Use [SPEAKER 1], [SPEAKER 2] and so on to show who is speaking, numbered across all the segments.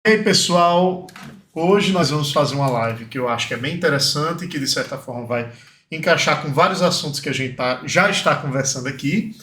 [SPEAKER 1] E aí, pessoal, hoje nós vamos fazer uma live que eu acho que é bem interessante e que, de certa forma, vai encaixar com vários assuntos que a gente já está conversando aqui.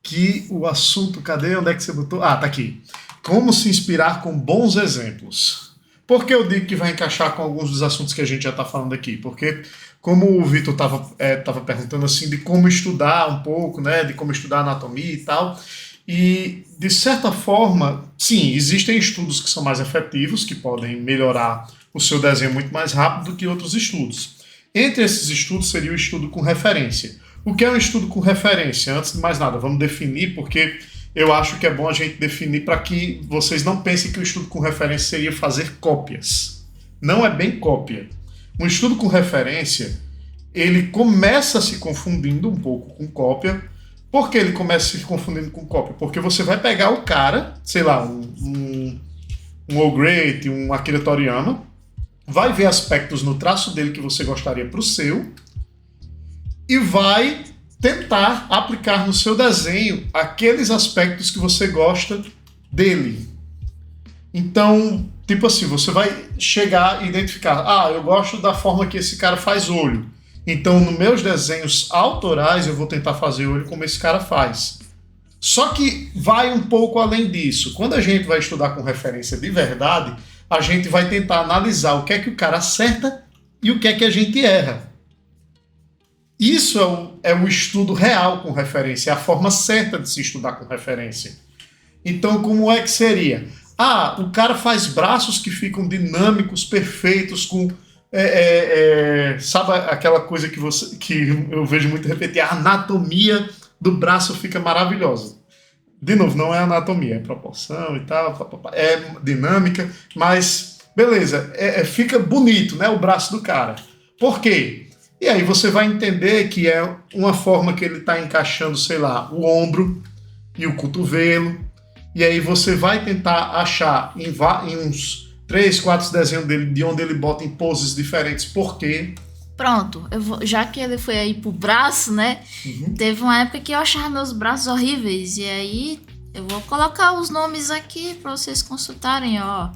[SPEAKER 1] Que o assunto, cadê? Onde é que você botou? Ah, tá aqui. Como se inspirar com bons exemplos. Por que eu digo que vai encaixar com alguns dos assuntos que a gente já está falando aqui? Porque, como o Vitor estava perguntando assim, de como estudar um pouco, né? De como estudar anatomia e tal. E, de certa forma, sim, existem estudos que são mais efetivos, que podem melhorar o seu desenho muito mais rápido do que outros estudos. Entre esses estudos seria o estudo com referência. O que é um estudo com referência? Antes de mais nada, vamos definir, porque eu acho que é bom a gente definir para que vocês não pensem que o estudo com referência seria fazer cópias. Não é bem cópia. Um estudo com referência, ele começa se confundindo um pouco com cópia. Por que ele começa se confundindo com cópia? Porque você vai pegar o cara, sei lá, um O'Grady, um Akira Toriyama, vai ver aspectos no traço dele que você gostaria para o seu e vai tentar aplicar no seu desenho aqueles aspectos que você gosta dele. Então, tipo assim, você vai chegar e identificar, eu gosto da forma que esse cara faz olho. Então, nos meus desenhos autorais, eu vou tentar fazer olho como esse cara faz. Só que vai um pouco além disso. Quando a gente vai estudar com referência de verdade, a gente vai tentar analisar o que é que o cara acerta e o que é que a gente erra. Isso é o estudo real com referência, é a forma certa de se estudar com referência. Então, como é que seria? O cara faz braços que ficam dinâmicos, perfeitos, com... sabe aquela coisa que eu vejo muito repetir? A anatomia do braço fica maravilhosa. De novo, não é anatomia, é proporção e tal, é dinâmica, mas beleza, fica bonito, né, o braço do cara. Por quê? E aí você vai entender que é uma forma que ele está encaixando, sei lá, o ombro e o cotovelo, e aí você vai tentar achar em uns 3, 4 desenhos dele de onde ele bota em poses diferentes. Por quê?
[SPEAKER 2] Pronto, já que ele foi aí pro braço, né? Teve uma época que eu achava meus braços horríveis. E aí eu vou colocar os nomes aqui pra vocês consultarem, ó.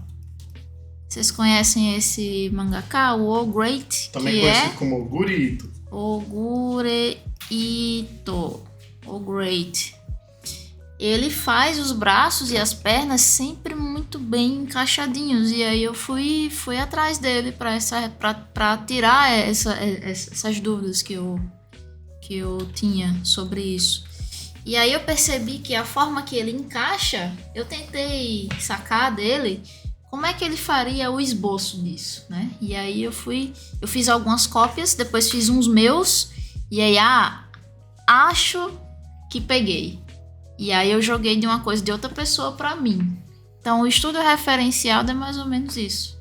[SPEAKER 2] Vocês conhecem esse mangaka, o O'Grady?
[SPEAKER 1] Também conhecido como Oguri Ito.
[SPEAKER 2] Ogure Ito. O'Grady. Ele faz os braços e as pernas sempre muito bem encaixadinhos. E aí eu fui atrás dele para tirar essas dúvidas que eu tinha sobre isso. E aí eu percebi que a forma que ele encaixa, eu tentei sacar dele como é que ele faria o esboço disso, né? E aí eu fiz algumas cópias, depois fiz uns meus, e aí, acho que peguei. E aí eu joguei de uma coisa de outra pessoa para mim. Então o estudo referenciado é mais ou menos isso.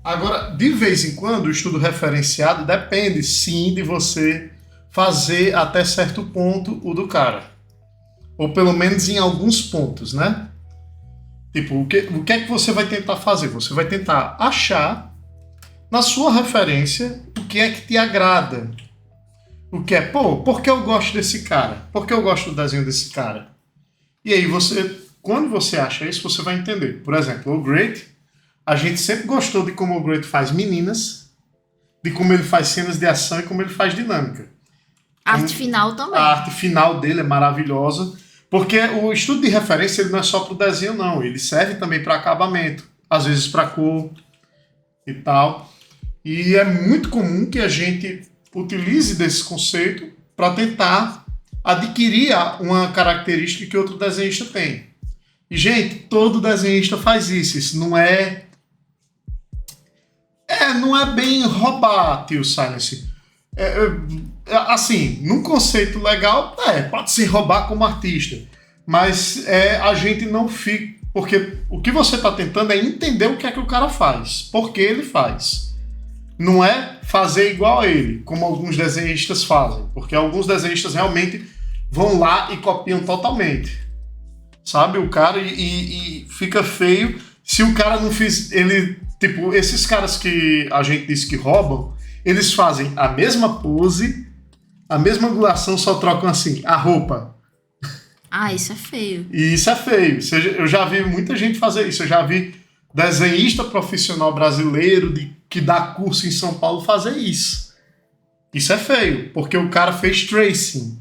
[SPEAKER 1] Agora, de vez em quando, o estudo referenciado depende, sim, de você fazer até certo ponto o do cara. Ou pelo menos em alguns pontos, né? Tipo, o que é que você vai tentar fazer? Você vai tentar achar na sua referência o que é que te agrada. O que é, por que eu gosto desse cara? Por que eu gosto do desenho desse cara? E aí quando você acha isso, você vai entender. Por exemplo, o O'Grady, a gente sempre gostou de como o O'Grady faz meninas, de como ele faz cenas de ação e como ele faz dinâmica.
[SPEAKER 2] A arte final também.
[SPEAKER 1] A arte final dele é maravilhosa, porque o estudo de referência ele não é só para o desenho, não. Ele serve também para acabamento, às vezes para cor e tal. E é muito comum que a gente utilize desse conceito para tentar adquirir uma característica que outro desenhista tem. E, gente, todo desenhista faz isso. Isso não é bem roubar, tio Silence. Assim, num conceito legal, pode ser roubar como artista. Mas a gente não fica... Porque o que você está tentando é entender o que é que o cara faz. Por que ele faz. Não é fazer igual a ele, como alguns desenhistas fazem. Porque alguns desenhistas realmente vão lá e copiam totalmente. Sabe? O cara e fica feio se o cara não fiz... Ele, tipo, esses caras que a gente diz que roubam, eles fazem a mesma pose, a mesma angulação, só trocam assim, a roupa.
[SPEAKER 2] Isso é feio.
[SPEAKER 1] E isso é feio. Eu já vi muita gente fazer isso. Eu já vi desenhista profissional brasileiro que dá curso em São Paulo fazer isso. Isso é feio, porque o cara fez tracing.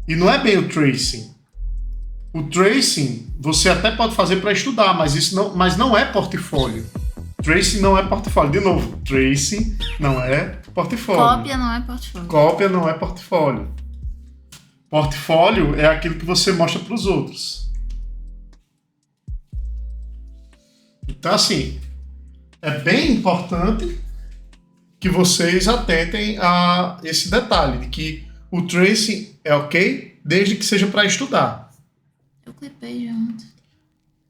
[SPEAKER 1] E não é bem o tracing. O tracing você até pode fazer para estudar, mas não é portfólio. Tracing não é portfólio. De novo, tracing não é portfólio.
[SPEAKER 2] Cópia não é portfólio.
[SPEAKER 1] Cópia não é portfólio. Portfólio é aquilo que você mostra para os outros. Então, assim, é bem importante que vocês atentem a esse detalhe, de que o tracing é ok, desde que seja para estudar.
[SPEAKER 2] Eu clipei já ontem.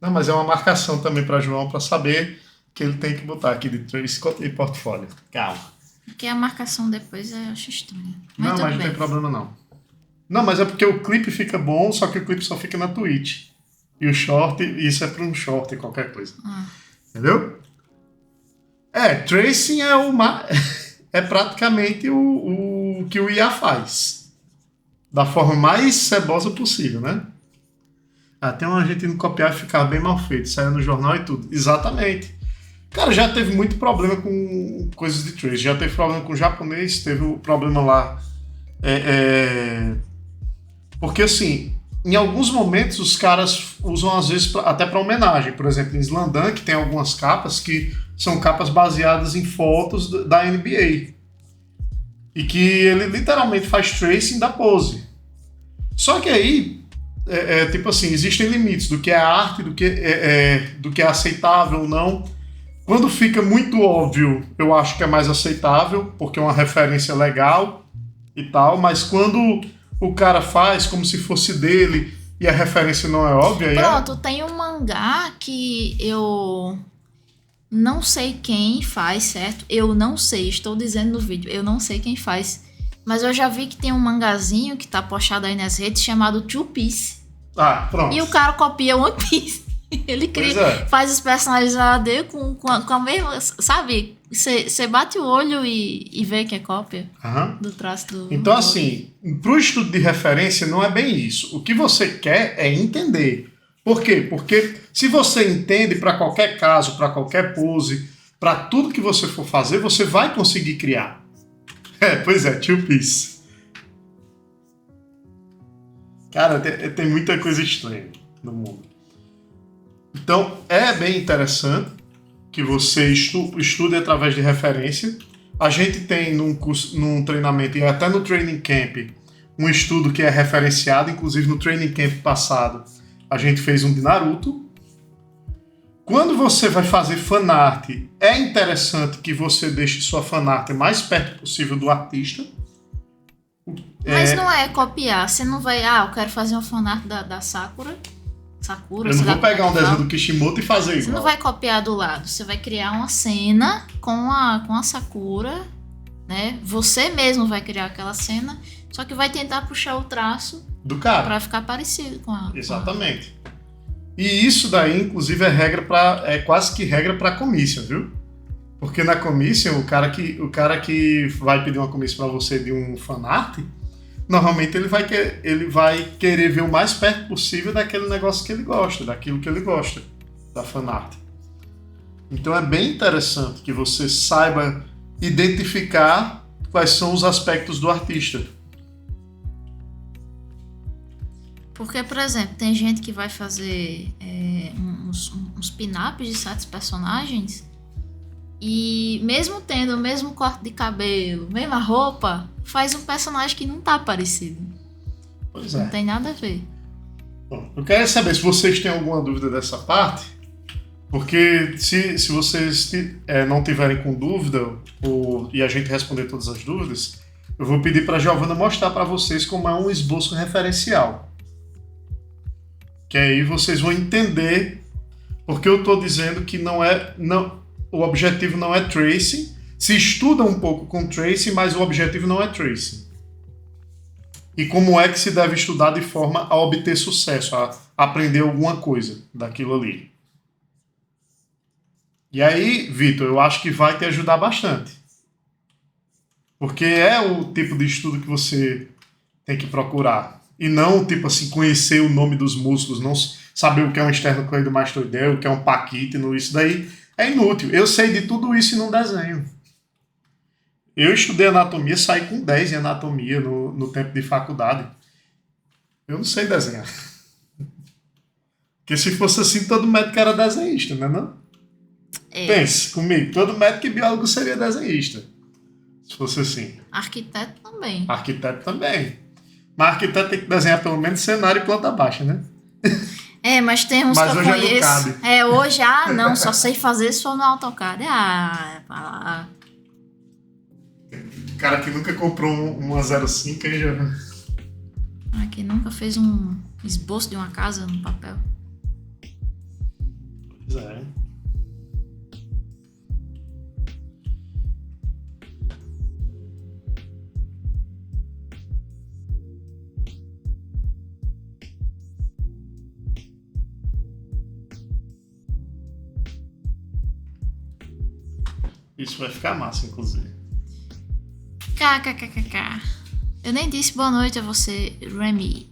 [SPEAKER 1] Não, mas é uma marcação também para João, para saber que ele tem que botar aqui de trace e portfólio. Calma.
[SPEAKER 2] Porque a marcação depois eu acho estranha.
[SPEAKER 1] Mas não tem problema não. Não, mas é porque o clipe fica bom, só que o clipe só fica na Twitch. E o short, isso é para um short, qualquer coisa. Entendeu? Tracing é praticamente o que o IA faz. Da forma mais cebosa possível, né? Até um argentino copiar e ficar bem mal feito, sair no jornal e tudo. Exatamente. Cara, já teve muito problema com coisas de trace. Já teve problema com o japonês, teve o problema lá. Porque, assim, em alguns momentos os caras usam, às vezes, até para homenagem. Por exemplo, em Slamdunk tem algumas capas que são capas baseadas em fotos da NBA. E que ele literalmente faz tracing da pose. Só que aí, tipo assim, existem limites do que é arte, do que é aceitável ou não. Quando fica muito óbvio, eu acho que é mais aceitável, porque é uma referência legal e tal, mas quando o cara faz como se fosse dele e a referência não é óbvia...
[SPEAKER 2] Pronto, tem um mangá que eu não sei quem faz, certo? Eu não sei, estou dizendo no vídeo, eu não sei quem faz, mas eu já vi que tem um mangazinho que tá postado aí nas redes chamado Two Piece.
[SPEAKER 1] Ah, pronto.
[SPEAKER 2] E o cara copia One Piece. Ele cria, faz os personagens AD com a mesma, sabe? Você bate o olho e vê que é cópia do traço do...
[SPEAKER 1] Então, assim, pro estudo de referência não é bem isso. O que você quer é entender. Por quê? Porque se você entende para qualquer caso, para qualquer pose, para tudo que você for fazer, você vai conseguir criar. Pois é, Two Piece. Cara, tem muita coisa estranha no mundo. Então, é bem interessante que você estude através de referência. A gente tem num treinamento e até no Training Camp um estudo que é referenciado, inclusive no Training Camp passado a gente fez um de Naruto. Quando você vai fazer fanart, é interessante que você deixe sua fanart o mais perto possível do artista.
[SPEAKER 2] Mas não é copiar, você não vai, eu quero fazer uma fanart da Sakura,
[SPEAKER 1] eu não vou pegar um desenho do Kishimoto e fazer igual.
[SPEAKER 2] Você não vai copiar do lado, você vai criar uma cena com a Sakura, né? Você mesmo vai criar aquela cena, só que vai tentar puxar o traço
[SPEAKER 1] do cara
[SPEAKER 2] para ficar parecido com ela.
[SPEAKER 1] Exatamente. E isso daí, inclusive, é quase que regra para commission, viu? Porque na commission, o cara que vai pedir uma commission para você de um fanart, normalmente ele vai querer ver o mais perto possível daquele negócio que ele gosta, daquilo que ele gosta, da fanart. Então é bem interessante que você saiba identificar quais são os aspectos do artista.
[SPEAKER 2] Porque, por exemplo, tem gente que vai fazer uns pin-ups de certos personagens e mesmo tendo o mesmo corte de cabelo, mesma roupa, faz um personagem que não tá parecido.
[SPEAKER 1] Pois é.
[SPEAKER 2] Não tem nada a ver.
[SPEAKER 1] Bom, eu quero saber se vocês têm alguma dúvida dessa parte, porque se vocês não tiverem com dúvida e a gente responder todas as dúvidas, eu vou pedir para a Giovana mostrar para vocês como é um esboço referencial. Que aí vocês vão entender porque eu estou dizendo que o objetivo não é tracing. Se estuda um pouco com tracing, mas o objetivo não é tracing. E como é que se deve estudar de forma a obter sucesso, a aprender alguma coisa daquilo ali. E aí, Vitor, eu acho que vai te ajudar bastante. Porque é o tipo de estudo que você tem que procurar. E não, tipo assim, conhecer o nome dos músculos. Não, saber o que é um esternocleidomastoideu, o que é um paquítino, isso daí é inútil. Eu sei de tudo isso e não desenho. Eu estudei anatomia, saí com 10 em anatomia no tempo de faculdade. Eu não sei desenhar. Porque se fosse assim, todo médico era desenhista, né? Não? Pense comigo, todo médico e biólogo seria desenhista. Se fosse assim.
[SPEAKER 2] Arquiteto também.
[SPEAKER 1] Arquiteto também. Mas arquiteto tem que desenhar pelo menos cenário e planta baixa, né?
[SPEAKER 2] Mas tem uns
[SPEAKER 1] Mas
[SPEAKER 2] que eu
[SPEAKER 1] hoje
[SPEAKER 2] conheço.
[SPEAKER 1] não cabe.
[SPEAKER 2] Hoje, não, só sei fazer se for no AutoCAD. Pra lá.
[SPEAKER 1] Cara que nunca comprou uma 05 aí já.
[SPEAKER 2] Que nunca fez um esboço de uma casa no papel.
[SPEAKER 1] Pois é. Isso vai ficar massa, inclusive.
[SPEAKER 2] KKKKK. Eu nem disse boa noite a você, Remy.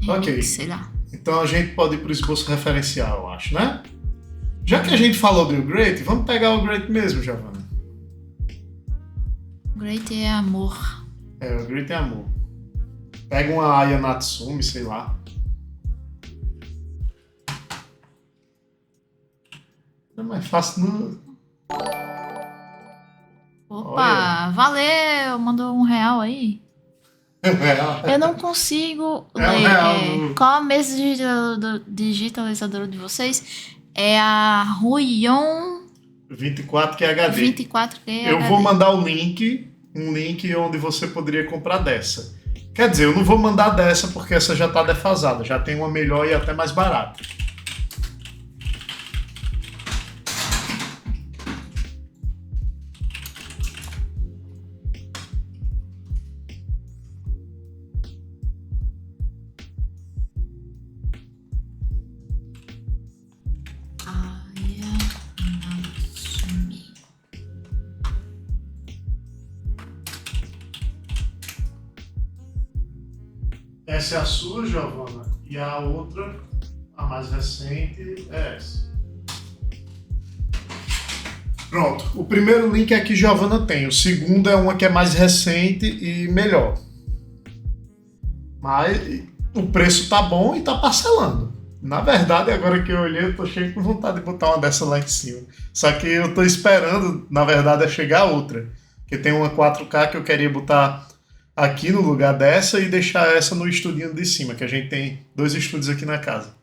[SPEAKER 1] Ok.
[SPEAKER 2] Sei lá.
[SPEAKER 1] Então a gente pode ir pro esboço referencial, eu acho, né? Já que a gente falou do Great, vamos pegar o Great mesmo, Giovanna.
[SPEAKER 2] Great é amor.
[SPEAKER 1] O Great é amor. Pega uma Aya Natsumi, sei lá. É mais fácil no...
[SPEAKER 2] Opa,
[SPEAKER 1] Olha.
[SPEAKER 2] Valeu, mandou R$1 aí. Eu não consigo ler. Qual a mesa digitalizadora de vocês? É a Ruion
[SPEAKER 1] 24 que é HD.
[SPEAKER 2] 24 que é
[SPEAKER 1] Eu
[SPEAKER 2] HD.
[SPEAKER 1] vou mandar um link onde você poderia comprar dessa. Quer dizer, eu não vou mandar dessa porque essa já está defasada. Já tem uma melhor e até mais barata. Essa é a sua, Giovanna, e a outra, a mais recente, é essa. Pronto. O primeiro link é que Giovanna tem. O segundo é uma que é mais recente e melhor. Mas o preço tá bom e tá parcelando. Na verdade, agora que eu olhei, eu tô cheio com vontade de botar uma dessa lá em cima. Só que eu tô esperando, na verdade, é chegar outra. Porque tem uma 4K que eu queria botar aqui no lugar dessa e deixar essa no estudinho de cima, que a gente tem 2 estúdios aqui na casa.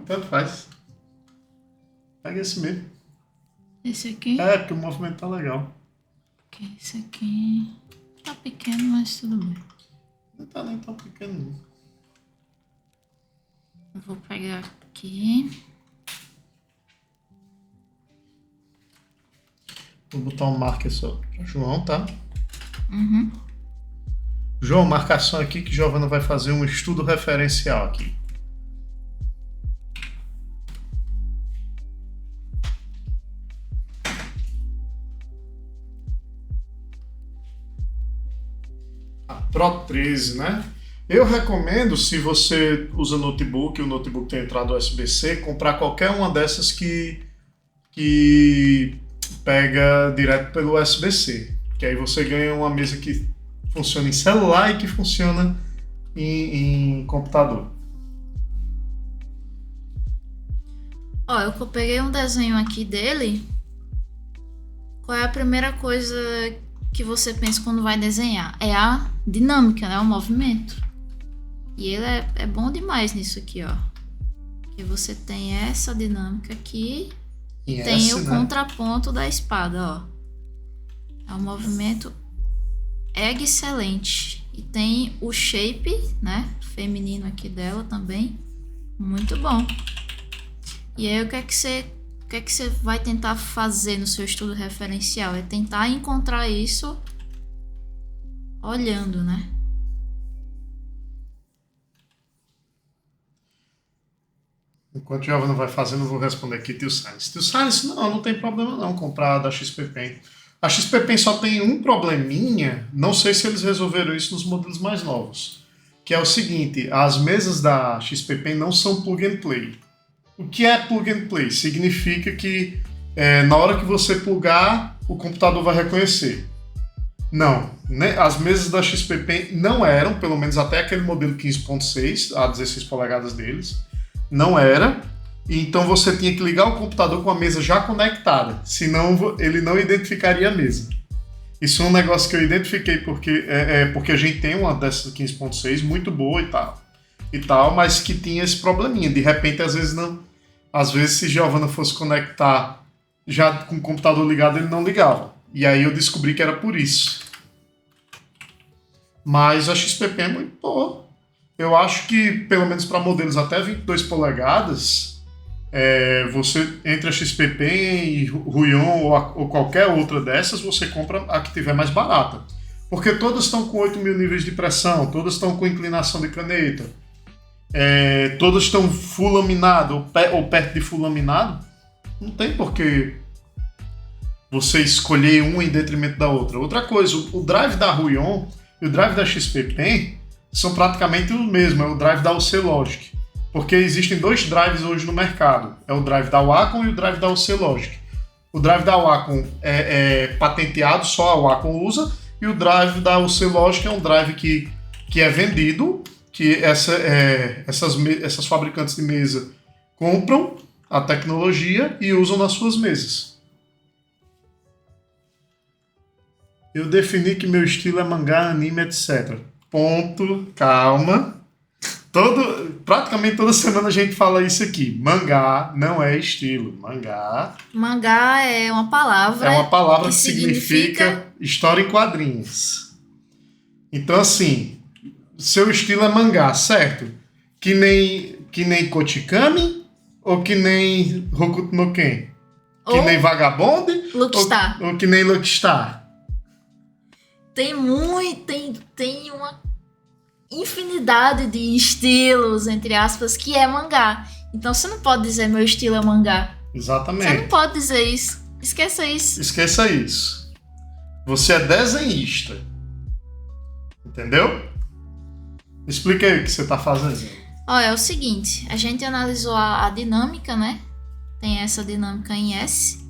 [SPEAKER 1] Tanto faz. Pega esse mesmo.
[SPEAKER 2] Esse aqui?
[SPEAKER 1] Porque o movimento tá legal.
[SPEAKER 2] Esse aqui tá pequeno, mas tudo bem.
[SPEAKER 1] Não tá nem tão pequeno, não.
[SPEAKER 2] Eu vou pegar aqui.
[SPEAKER 1] Vou botar um marker só para João, tá?
[SPEAKER 2] Uhum.
[SPEAKER 1] João, marcação aqui que Giovanna vai fazer um estudo referencial aqui. A Pro 13, né? Eu recomendo, se você usa notebook, o notebook tem entrada USB-C, comprar qualquer uma dessas que pega direto pelo USB-C, que aí você ganha uma mesa que funciona em celular e que funciona em computador.
[SPEAKER 2] Eu peguei um desenho aqui dele. Qual é a primeira coisa que você pensa quando vai desenhar? É a dinâmica, né? O movimento. E ele é bom demais nisso aqui, ó. Que você tem essa dinâmica aqui.
[SPEAKER 1] E
[SPEAKER 2] tem o contraponto da espada, ó. É um movimento excelente. E tem o shape, né? Feminino aqui dela também. Muito bom. E aí, o que é que você vai tentar fazer no seu estudo referencial? É tentar encontrar isso olhando, né?
[SPEAKER 1] Enquanto o Giovanna vai fazendo, eu vou responder aqui, Tio Salles. Tio Salles, não tem problema não comprar da XP Pen. A XP Pen só tem um probleminha, não sei se eles resolveram isso nos modelos mais novos, que é o seguinte, as mesas da XP Pen não são plug and play. O que é plug and play? Significa que na hora que você plugar, o computador vai reconhecer. Não, né? As mesas da XP Pen não eram, pelo menos até aquele modelo 15.6, a 16 polegadas deles, não era. E então você tinha que ligar o computador com a mesa já conectada, senão ele não identificaria a mesa. Isso é um negócio que eu identifiquei porque a gente tem uma dessas 15.6 muito boa e tal, mas que tinha esse probleminha. De repente, às vezes se Giovanna fosse conectar já com o computador ligado, ele não ligava. E aí eu descobri que era por isso. Mas a XP Pen é muito boa. Eu acho que, pelo menos para modelos até 22 polegadas, você, entre a XP Pen e Ruion ou qualquer outra dessas, você compra a que tiver mais barata. Porque todas estão com 8.000 níveis de pressão, todas estão com inclinação de caneta, todas estão full laminado ou perto de full laminado. Não tem porquê você escolher uma em detrimento da outra. Outra coisa, o drive da Ruion e o drive da XP Pen são praticamente o mesmo, é o drive da UC Logic. Porque existem dois drives hoje no mercado. É o drive da Wacom e o drive da UC Logic. O drive da Wacom é patenteado, só a Wacom usa, e o drive da UC Logic é um drive que é vendido, que essas fabricantes de mesa compram a tecnologia e usam nas suas mesas. Eu defini que meu estilo é mangá, anime, etc. Ponto, calma. Praticamente toda semana a gente fala isso aqui. Mangá não é estilo.
[SPEAKER 2] Mangá é uma palavra.
[SPEAKER 1] É uma palavra que significa história em quadrinhos. Então, assim, seu estilo é mangá, certo? Que nem Kochikami ou que nem Hokuto no Ken? Que nem Vagabond?
[SPEAKER 2] Lookistar.
[SPEAKER 1] Ou que nem Lookistar?
[SPEAKER 2] Tem uma infinidade de estilos, entre aspas, que é mangá. Então você não pode dizer meu estilo é mangá.
[SPEAKER 1] Exatamente.
[SPEAKER 2] Você não pode dizer isso. Esqueça isso.
[SPEAKER 1] Esqueça isso. Você é desenhista. Entendeu? Explica aí o que você está fazendo.
[SPEAKER 2] Olha, é o seguinte. A gente analisou a dinâmica, né? Tem essa dinâmica em S.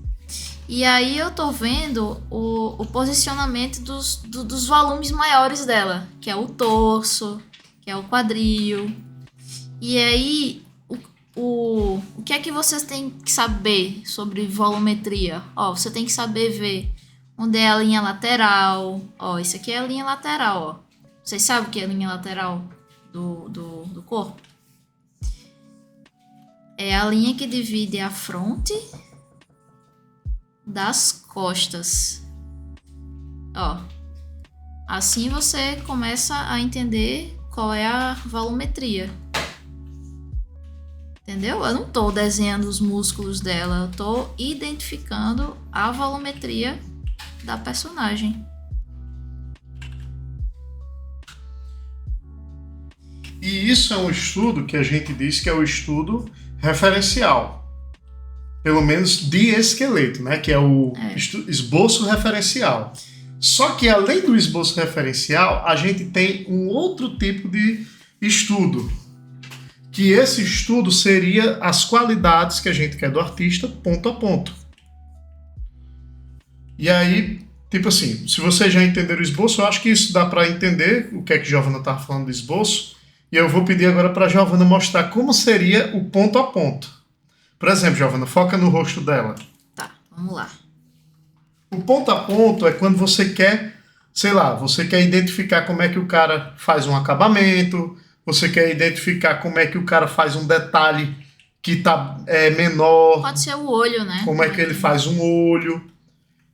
[SPEAKER 2] E aí eu tô vendo o posicionamento dos volumes maiores dela, que é o torso, que é o quadril. E aí, o que é que vocês têm que saber sobre volumetria? Ó, você tem que saber ver onde é a linha lateral. Ó, isso aqui é a linha lateral, ó. Vocês sabem o que é a linha lateral do corpo? É a linha que divide a fronte das costas. Ó, assim você começa a entender qual é a volumetria. Entendeu? Eu não tô desenhando os músculos dela, eu tô identificando a volumetria da personagem.
[SPEAKER 1] E isso é um estudo que a gente diz que é o estudo referencial. Pelo menos de esqueleto, né? Que é o esboço referencial. Só que além do esboço referencial, a gente tem um outro tipo de estudo. Que esse estudo seria as qualidades que a gente quer do artista, ponto a ponto. E aí, tipo assim, se vocês já entenderam o esboço, eu acho que isso dá para entender o que é que Giovanna estava falando do esboço. E eu vou pedir agora para Giovanna mostrar como seria o ponto a ponto. Por exemplo, Giovanna, foca no rosto dela.
[SPEAKER 2] Tá, vamos lá.
[SPEAKER 1] O ponto a ponto é quando você quer, sei lá, você quer identificar como é que o cara faz um acabamento, você quer identificar como é que o cara faz um detalhe que tá menor.
[SPEAKER 2] Pode ser o olho, né?
[SPEAKER 1] Como é que ele faz um olho.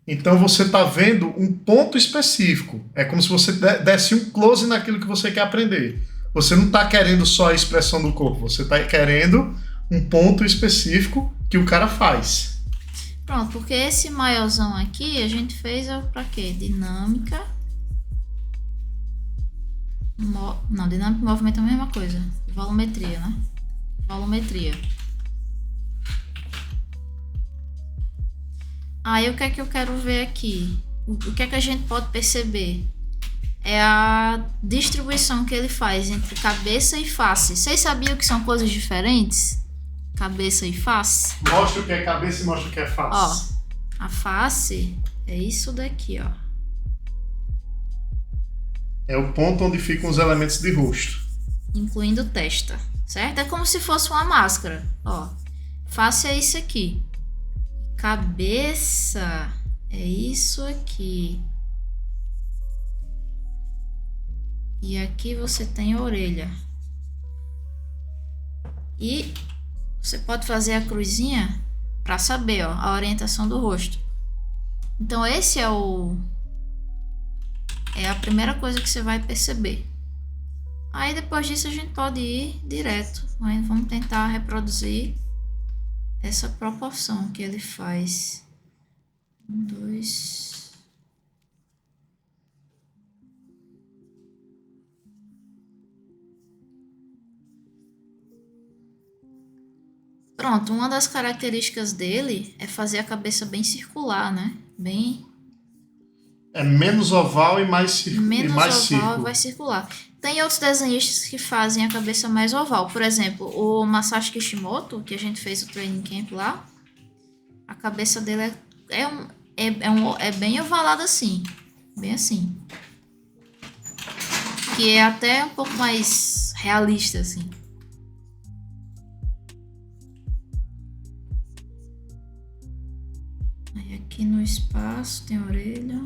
[SPEAKER 1] Então você tá vendo um ponto específico. É como se você desse um close naquilo que você quer aprender. Você não tá querendo só a expressão do corpo, você tá querendo um ponto específico que o cara faz.
[SPEAKER 2] Pronto, porque esse maiorzão aqui a gente fez pra quê? Dinâmica. Não, dinâmica e movimento é a mesma coisa. Volumetria, né? Volumetria. Aí o que é que eu quero ver aqui? O que é que a gente pode perceber? é a distribuição que ele faz entre cabeça e face. Vocês sabiam que são coisas diferentes? Cabeça e face?
[SPEAKER 1] Mostra o que é cabeça e mostra o que é face.
[SPEAKER 2] Ó, a face é isso daqui, ó.
[SPEAKER 1] É o ponto onde ficam os elementos de rosto.
[SPEAKER 2] Incluindo testa, certo? É como se fosse uma máscara, ó. Face é isso aqui. Cabeça é isso aqui. E aqui você tem a orelha. E você pode fazer a cruzinha para saber, ó, a orientação do rosto. Então esse é a primeira coisa que você vai perceber. Aí depois disso a gente pode ir direto. Mas vamos tentar reproduzir essa proporção que ele faz. 1, 2. Pronto, uma das características dele é fazer a cabeça bem circular, né? Bem
[SPEAKER 1] É menos oval e mais,
[SPEAKER 2] menos
[SPEAKER 1] e mais
[SPEAKER 2] oval
[SPEAKER 1] círculo.
[SPEAKER 2] vai circular. Tem outros desenhistas que fazem a cabeça mais oval. Por exemplo, o Masashi Kishimoto, que a gente fez o training camp lá, a cabeça dele é bem ovalada assim. Bem assim. Que é até um pouco mais realista, assim. Aí aqui no espaço tem a orelha.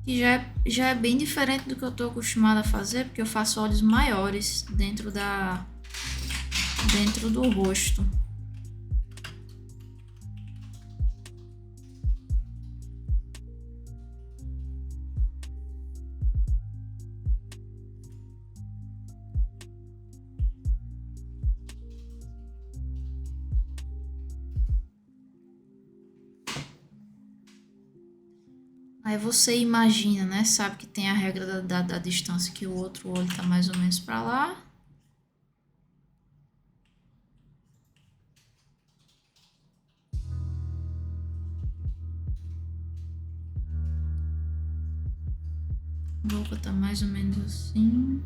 [SPEAKER 2] Que já é bem diferente do que eu tô acostumada a fazer, porque eu faço olhos maiores dentro do rosto. Aí você imagina, né? Sabe que tem a regra da distância, que o outro olho tá mais ou menos pra lá. A boca tá mais ou menos assim.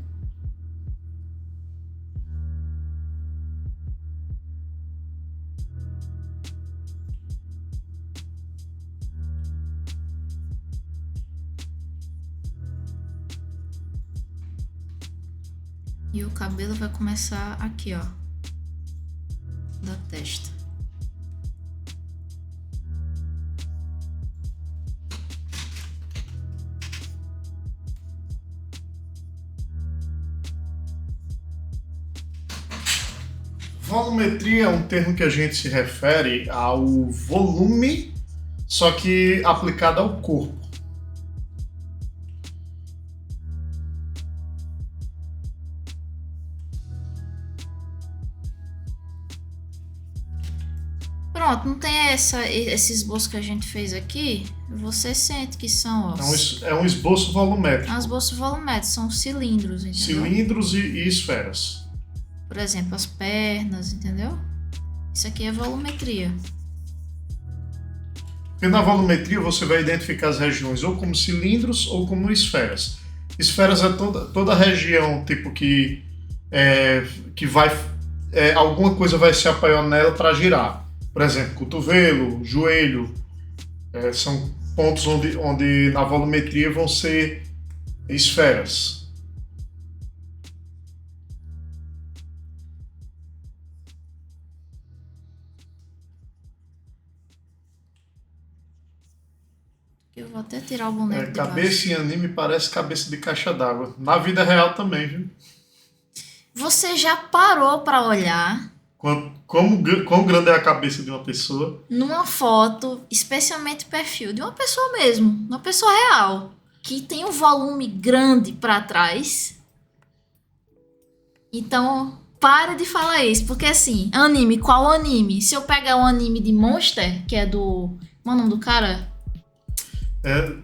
[SPEAKER 2] E o cabelo vai começar aqui, ó, da testa.
[SPEAKER 1] Volumetria é um termo que a gente se refere ao volume, só que aplicado ao corpo.
[SPEAKER 2] Pronto, não tem esse esboço que a gente fez aqui? Você sente que são, ó,
[SPEAKER 1] É um esboço volumétrico.
[SPEAKER 2] as bolsas volumétricas, são cilindros, entendeu?
[SPEAKER 1] Cilindros e esferas.
[SPEAKER 2] Por exemplo, as pernas, entendeu? Isso aqui é volumetria.
[SPEAKER 1] Porque na volumetria você vai identificar as regiões ou como cilindros ou como esferas. Esferas é toda a região tipo que vai alguma coisa vai se apoiar nela para girar. Por exemplo, cotovelo, joelho, são pontos onde na volumetria vão ser esferas.
[SPEAKER 2] Eu vou até tirar o boneco de
[SPEAKER 1] Cabeça
[SPEAKER 2] baixo.
[SPEAKER 1] em anime parece cabeça de caixa d'água. Na vida real também, viu?
[SPEAKER 2] Você já parou para olhar
[SPEAKER 1] Quão grande é a cabeça de uma pessoa
[SPEAKER 2] numa foto, especialmente perfil, de uma pessoa mesmo, uma pessoa real. que tem um volume grande para trás. Então, para de falar isso, porque assim, anime, qual anime? Se eu pegar um anime de Monster, que é do... Qual é o nome do cara?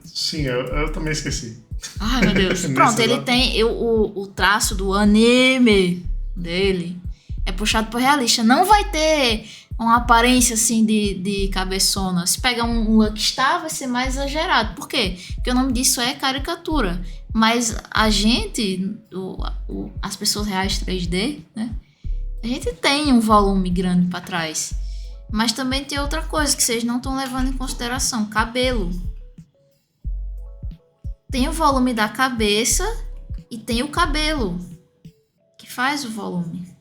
[SPEAKER 1] Sim, eu também esqueci.
[SPEAKER 2] Ai, meu Deus. Pronto, ele tem o traço do anime dele. É puxado por realista. Não vai ter uma aparência assim de cabeçona. Se pegar um Lucky Star, vai ser mais exagerado. Por quê? Porque o nome disso é caricatura. Mas a gente, as pessoas reais 3D, né? A gente tem um volume grande para trás. Mas também tem outra coisa que vocês não estão levando em consideração: cabelo. Tem o volume da cabeça e tem o cabelo, que faz o volume.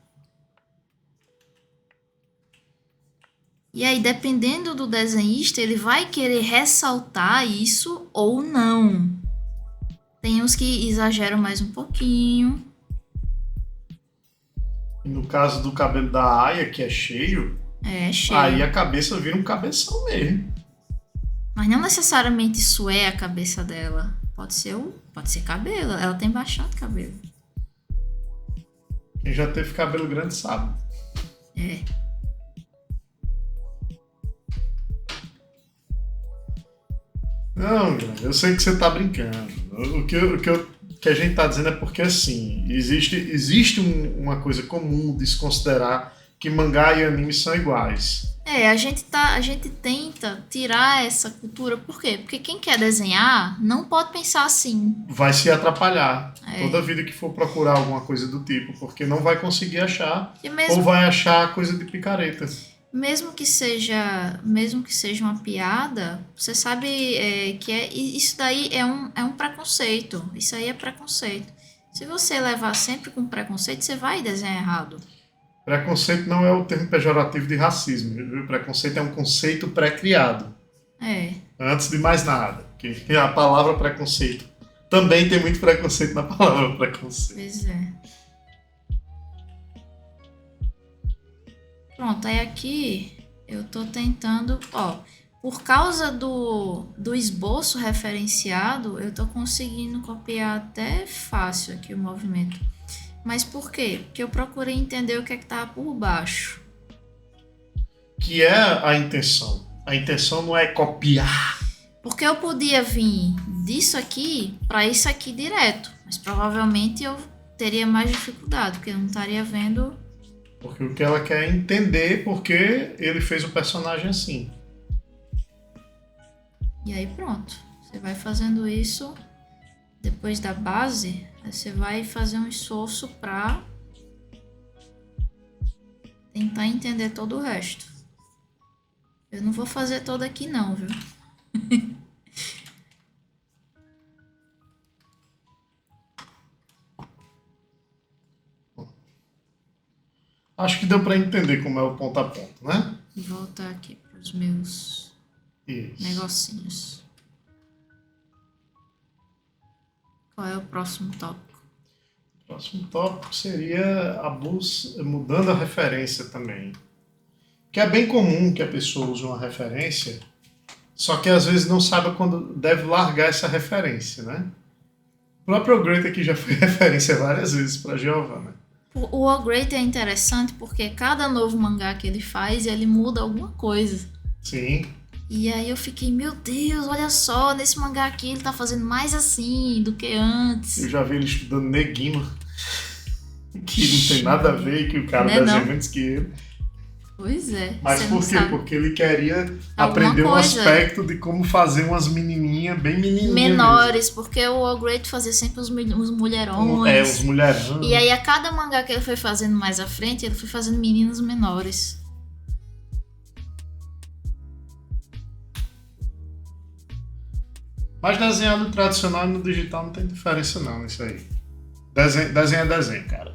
[SPEAKER 2] E aí, dependendo do desenhista, ele vai querer ressaltar isso ou não. Tem uns que exageram mais um pouquinho.
[SPEAKER 1] E no caso do cabelo da Aya, que é cheio,
[SPEAKER 2] cheio.
[SPEAKER 1] Aí a cabeça vira um cabeção mesmo.
[SPEAKER 2] Mas não necessariamente isso é a cabeça dela. Pode ser cabelo. Ela tem bastante cabelo.
[SPEAKER 1] Quem já teve cabelo grande sabe. Não, eu sei que você tá brincando. O que a gente tá dizendo é porque, assim, existe uma coisa comum de se considerar que mangá e anime são iguais.
[SPEAKER 2] A gente tenta tirar essa cultura. Por quê? Porque quem quer desenhar não pode pensar assim.
[SPEAKER 1] Vai se atrapalhar toda vida que for procurar alguma coisa do tipo, porque não vai conseguir achar, ou vai achar coisa de picareta.
[SPEAKER 2] Mesmo que seja uma piada, você sabe que isso daí é um preconceito. Isso aí é preconceito. Se você levar sempre com preconceito, você vai desenhar errado.
[SPEAKER 1] Preconceito não é o termo pejorativo de racismo. Viu? Preconceito é um conceito pré-criado. Antes de mais nada. Porque a palavra preconceito também tem muito preconceito na palavra preconceito.
[SPEAKER 2] Pois é. Pronto, aí aqui eu tô tentando, por causa do esboço referenciado, eu tô conseguindo copiar até fácil aqui o movimento. Mas por quê? Porque eu procurei entender o que é que tava por baixo.
[SPEAKER 1] Que é a intenção. A intenção não é copiar.
[SPEAKER 2] Porque eu podia vir disso aqui para isso aqui direto, mas provavelmente eu teria mais dificuldade, porque eu não estaria vendo.
[SPEAKER 1] Porque o que ela quer é entender porque ele fez o personagem assim.
[SPEAKER 2] E aí pronto. Você vai fazendo isso depois da base, aí você vai fazer um esforço para tentar entender todo o resto. Eu não vou fazer todo aqui não, viu?
[SPEAKER 1] Acho que deu para entender como é o ponto a ponto, né?
[SPEAKER 2] Vou voltar aqui para os meus negocinhos. Qual é o próximo tópico?
[SPEAKER 1] O próximo tópico seria mudando a referência também. Que é bem comum que a pessoa use uma referência, só que às vezes não sabe quando deve largar essa referência, né? O próprio Great aqui já foi referência várias vezes para Giovanna.
[SPEAKER 2] O All Great é interessante porque cada novo mangá que ele faz, ele muda alguma coisa.
[SPEAKER 1] Sim.
[SPEAKER 2] E aí eu fiquei, meu Deus, olha só, nesse mangá aqui ele tá fazendo mais assim do que antes.
[SPEAKER 1] Eu já vi ele estudando Negima, que não tem nada a ver, que o cara desenha antes que ele.
[SPEAKER 2] Pois é.
[SPEAKER 1] Mas por quê? Porque ele queria aprender um aspecto de como fazer umas menininhas, bem menininhas
[SPEAKER 2] menores,
[SPEAKER 1] mesmo.
[SPEAKER 2] Porque o All Great fazia sempre os mulherões.
[SPEAKER 1] Os mulherões.
[SPEAKER 2] E aí a cada mangá que ele foi fazendo mais à frente, ele foi fazendo meninas menores.
[SPEAKER 1] Mas desenhado tradicional e no digital não tem diferença não, isso aí. Desenho é desenho, cara.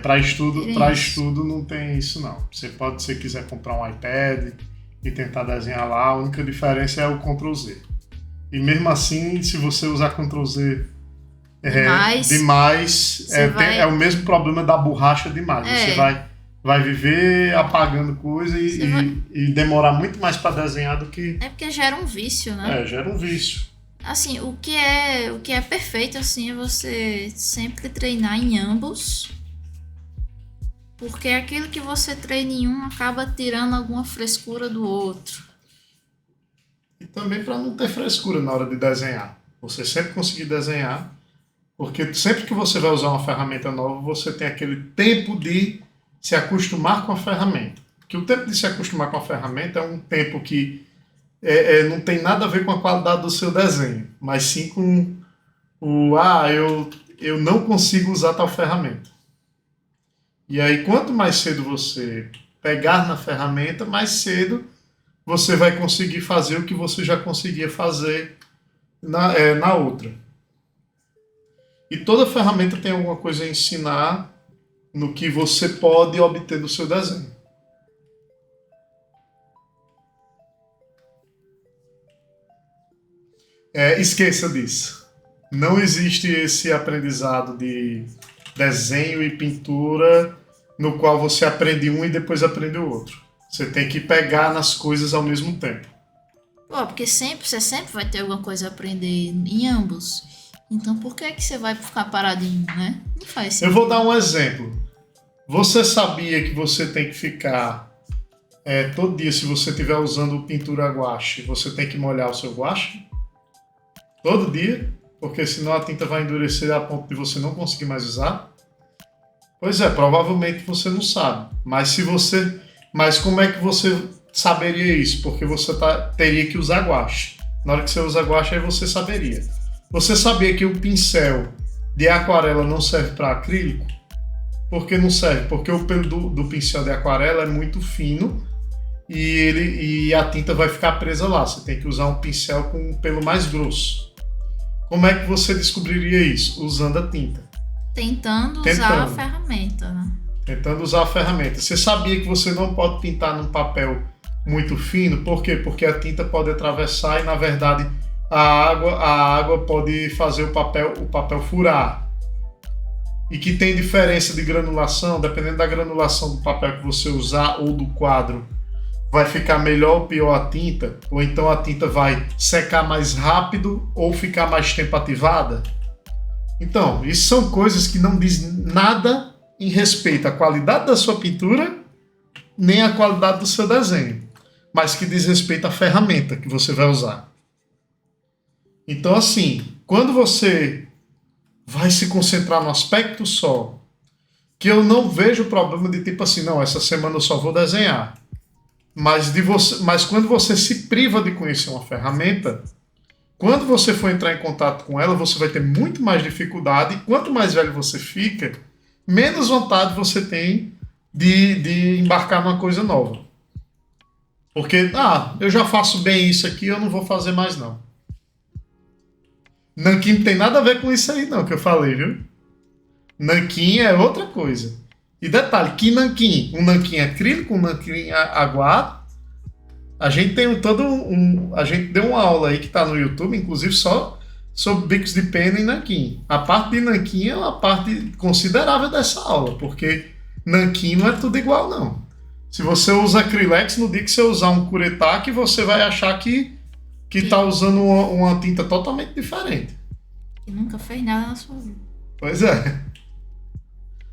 [SPEAKER 1] Para estudo não tem isso não. Você pode, se quiser comprar um iPad e tentar desenhar lá, a única diferença é o Ctrl+Z. E mesmo assim, se você usar Ctrl+Z demais, é o mesmo problema da borracha demais. Você vai viver apagando coisa e demorar muito mais para desenhar do que...
[SPEAKER 2] É porque gera um vício, né?
[SPEAKER 1] Gera um vício.
[SPEAKER 2] Assim, o que é perfeito assim é você sempre treinar em ambos, porque aquilo que você treina em um acaba tirando alguma frescura do outro.
[SPEAKER 1] E também para não ter frescura na hora de desenhar. Você sempre conseguir desenhar, porque sempre que você vai usar uma ferramenta nova, você tem aquele tempo de se acostumar com a ferramenta. Porque o tempo de se acostumar com a ferramenta é um tempo que não tem nada a ver com a qualidade do seu desenho, mas sim com eu não consigo usar tal ferramenta. E aí, quanto mais cedo você pegar na ferramenta, mais cedo você vai conseguir fazer o que você já conseguia fazer na outra. E toda ferramenta tem alguma coisa a ensinar no que você pode obter do seu desenho. Esqueça disso. Não existe esse aprendizado de desenho e pintura no qual você aprende um e depois aprende o outro. Você tem que pegar nas coisas ao mesmo tempo.
[SPEAKER 2] Pô, porque você sempre vai ter alguma coisa a aprender em ambos. Então por que você vai ficar parado em um, né? Não faz sentido.
[SPEAKER 1] Eu vou dar um exemplo. Você sabia que você tem que ficar todo dia, se você estiver usando pintura guache, você tem que molhar o seu guache? Todo dia? Porque senão a tinta vai endurecer a ponto de você não conseguir mais usar? Pois é, provavelmente você não sabe. Mas como é que você saberia isso? Porque você teria que usar guache. Na hora que você usa guache, aí você saberia. Você sabia que o pincel de aquarela não serve para acrílico? Por que não serve? Porque o pelo do pincel de aquarela é muito fino e a tinta vai ficar presa lá. Você tem que usar um pincel com um pelo mais grosso. Como é que você descobriria isso? Usando a tinta.
[SPEAKER 2] Tentando usar a ferramenta, né?
[SPEAKER 1] Tentando usar a ferramenta. Você sabia que você não pode pintar num papel muito fino? Por quê? Porque a tinta pode atravessar e, na verdade, a água pode fazer o papel furar. E que tem diferença de granulação, dependendo da granulação do papel que você usar ou do quadro, vai ficar melhor ou pior a tinta, ou então a tinta vai secar mais rápido ou ficar mais tempo ativada. Então, isso são coisas que não diz nada em respeito à qualidade da sua pintura, nem à qualidade do seu desenho, mas que diz respeito à ferramenta que você vai usar. Então, assim, quando você vai se concentrar no aspecto só, que eu não vejo problema de tipo assim, não, essa semana eu só vou desenhar. Mas quando você se priva de conhecer uma ferramenta, quando você for entrar em contato com ela, você vai ter muito mais dificuldade, e quanto mais velho você fica, menos vontade você tem de embarcar numa coisa nova. Porque, eu já faço bem isso aqui, eu não vou fazer mais não. Nanquim não tem nada a ver com isso aí não, que eu falei, viu? Nanquim é outra coisa. E detalhe, que nanquim? Um nanquim acrílico, um nanquim aguado. A gente tem a gente deu uma aula aí que está no YouTube, inclusive só sobre bicos de pena e nanquim. A parte de nanquim é uma parte considerável dessa aula, porque nanquim não é tudo igual não. Se você usa acrylex, no dia que você usar um Kuretake, você vai achar que está usando uma tinta totalmente diferente.
[SPEAKER 2] Que nunca fez nada na sua vida.
[SPEAKER 1] Pois é.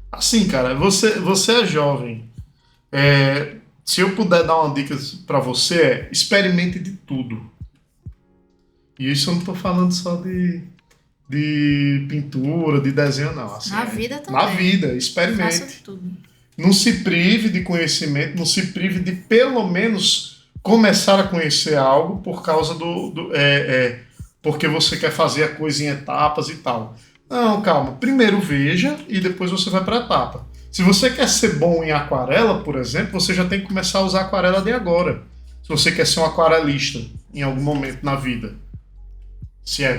[SPEAKER 1] Assim, cara, você é jovem. Se eu puder dar uma dica para você, experimente de tudo. E isso eu não estou falando só de pintura, de desenho, não. Assim,
[SPEAKER 2] na vida também.
[SPEAKER 1] Na vida, experimente.
[SPEAKER 2] Faça tudo.
[SPEAKER 1] Não se prive de conhecimento, não se prive de pelo menos começar a conhecer algo por causa porque você quer fazer a coisa em etapas e tal. Não, calma. Primeiro veja e depois você vai para a etapa. Se você quer ser bom em aquarela, por exemplo, você já tem que começar a usar aquarela de agora. Se você quer ser um aquarelista em algum momento na vida.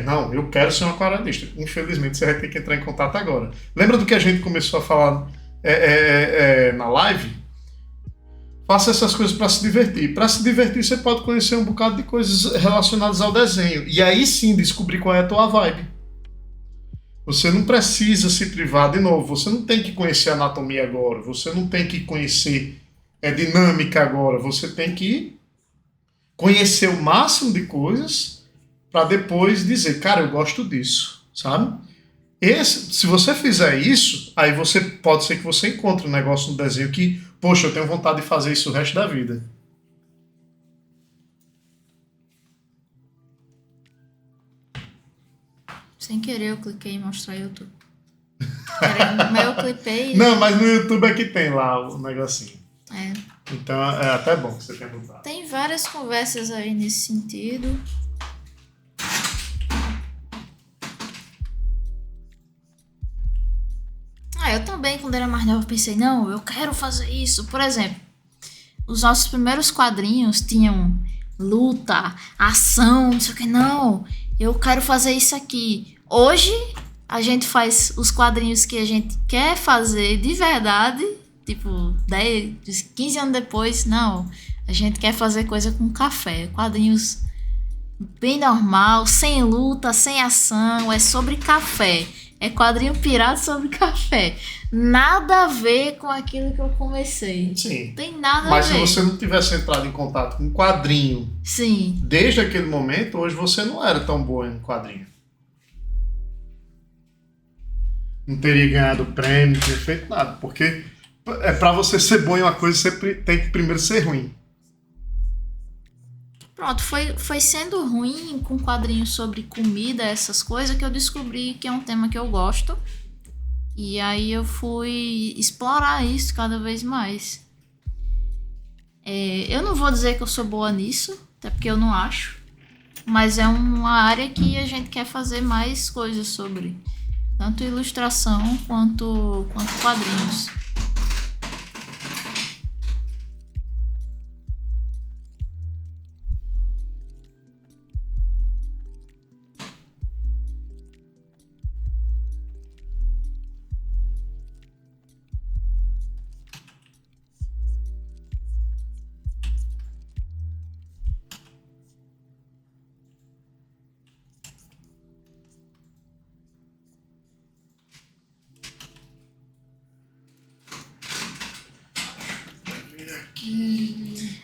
[SPEAKER 1] Não, eu quero ser um aquarelista. Infelizmente, você vai ter que entrar em contato agora. Lembra do que a gente começou a falar na live? Faça essas coisas para se divertir. Para se divertir, você pode conhecer um bocado de coisas relacionadas ao desenho. E aí sim, descobrir qual é a tua vibe. Você não precisa se privar de novo. Você não tem que conhecer anatomia agora. Você não tem que conhecer dinâmica agora. Você tem que conhecer o máximo de coisas para depois dizer, cara, eu gosto disso, sabe? Se você fizer isso, aí pode ser que você encontre um negócio no desenho que, poxa, eu tenho vontade de fazer isso o resto da vida.
[SPEAKER 2] Sem querer eu cliquei em mostrar YouTube. Mas eu clipei.
[SPEAKER 1] Não, mas no YouTube é que tem lá o negocinho.
[SPEAKER 2] É.
[SPEAKER 1] Então é até bom que você tenha mudado.
[SPEAKER 2] Tem várias conversas aí nesse sentido. Eu também, quando era mais nova, pensei, não, eu quero fazer isso. Por exemplo, os nossos primeiros quadrinhos tinham luta, ação, não sei o que. Não, eu quero fazer isso aqui. Hoje, a gente faz os quadrinhos que a gente quer fazer de verdade. Tipo, 10, 15 anos depois, não. A gente quer fazer coisa com café. Quadrinhos bem normal, sem luta, sem ação. É sobre café. É quadrinho pirata sobre café. Nada a ver com aquilo que eu comecei.
[SPEAKER 1] Sim.
[SPEAKER 2] Tem nada
[SPEAKER 1] Mas
[SPEAKER 2] a ver.
[SPEAKER 1] se você não tivesse entrado em contato com quadrinho,
[SPEAKER 2] sim,
[SPEAKER 1] desde aquele momento, hoje você não era tão boa em quadrinho. Não teria ganhado prêmio, não teria feito nada. Porque pra você ser bom em uma coisa, você tem que primeiro ser ruim.
[SPEAKER 2] Pronto, foi sendo ruim com quadrinhos sobre comida, essas coisas, que eu descobri que é um tema que eu gosto. E aí eu fui explorar isso cada vez mais. Eu não vou dizer que eu sou boa nisso, até porque eu não acho. Mas é uma área que a gente quer fazer mais coisas sobre. Tanto ilustração quanto quadrinhos.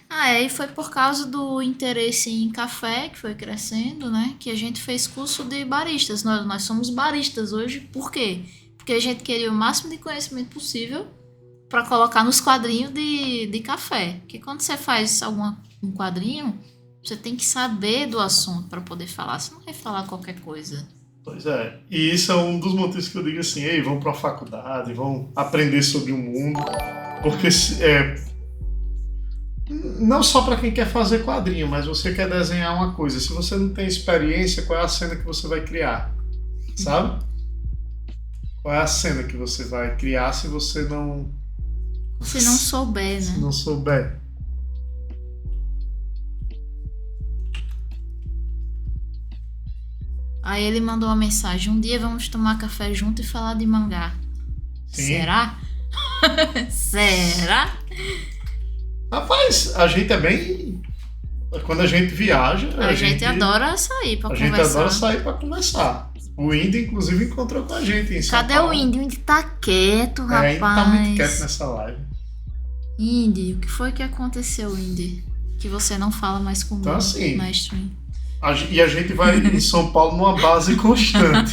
[SPEAKER 2] Aí foi por causa do interesse em café, que foi crescendo, né? Que a gente fez curso de baristas. Nós somos baristas hoje. Por quê? Porque a gente queria o máximo de conhecimento possível para colocar nos quadrinhos de café. Porque quando você faz um quadrinho, você tem que saber do assunto para poder falar. Você não vai falar qualquer coisa.
[SPEAKER 1] Pois é. E isso é um dos motivos que eu digo assim, ei, vão para a faculdade, vão aprender sobre o mundo. Porque não só para quem quer fazer quadrinho, mas você quer desenhar uma coisa. Se você não tem experiência, qual é a cena que você vai criar? Sabe? Qual é a cena que você vai criar se você não...
[SPEAKER 2] Se não souber, né?
[SPEAKER 1] Se não souber.
[SPEAKER 2] Aí ele mandou uma mensagem. Um dia vamos tomar café junto e falar de mangá.
[SPEAKER 1] Sim.
[SPEAKER 2] Será? Será?
[SPEAKER 1] Rapaz, a gente é bem... Quando a gente viaja...
[SPEAKER 2] A gente adora sair pra conversar.
[SPEAKER 1] A gente adora sair pra conversar. O Indy, inclusive, encontrou com a gente em São
[SPEAKER 2] Cadê
[SPEAKER 1] Paulo.
[SPEAKER 2] o Indy? O Indy tá quieto, rapaz.
[SPEAKER 1] Indy tá muito quieto nessa live.
[SPEAKER 2] Indy, o que foi que aconteceu, Indy? Que você não fala mais comigo,
[SPEAKER 1] então, assim,
[SPEAKER 2] mestre.
[SPEAKER 1] E a gente vai em São Paulo numa base constante.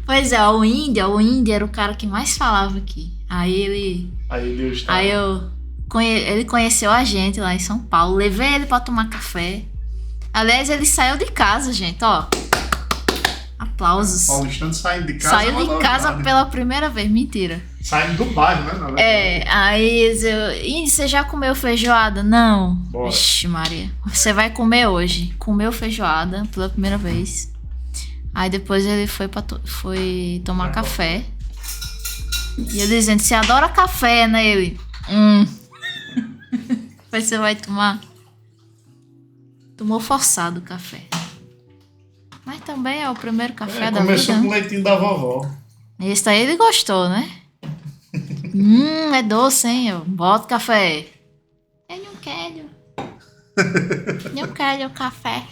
[SPEAKER 2] Pois é, o Indy era o cara que mais falava aqui. Ele conheceu a gente lá em São Paulo. Levei ele pra tomar café. Aliás, ele saiu de casa, gente, ó. Aplausos.
[SPEAKER 1] Paulistano saindo de casa.
[SPEAKER 2] Saiu de casa pela primeira vez. Mentira.
[SPEAKER 1] Saindo do bairro, né?
[SPEAKER 2] Aí Indy, você já comeu feijoada? Não.
[SPEAKER 1] Bora.
[SPEAKER 2] Vixe, Maria. Você vai comer hoje. Comeu feijoada pela primeira vez. Aí depois ele foi tomar café. E eu dizendo, você adora café, né? Ele. Depois você vai tomar. Tomou forçado o café. Mas também é o primeiro café da vida.
[SPEAKER 1] Começou com o leitinho da vovó.
[SPEAKER 2] Esse aí ele gostou, né? É doce, hein? Eu boto café. Eu não quero. Não quero café.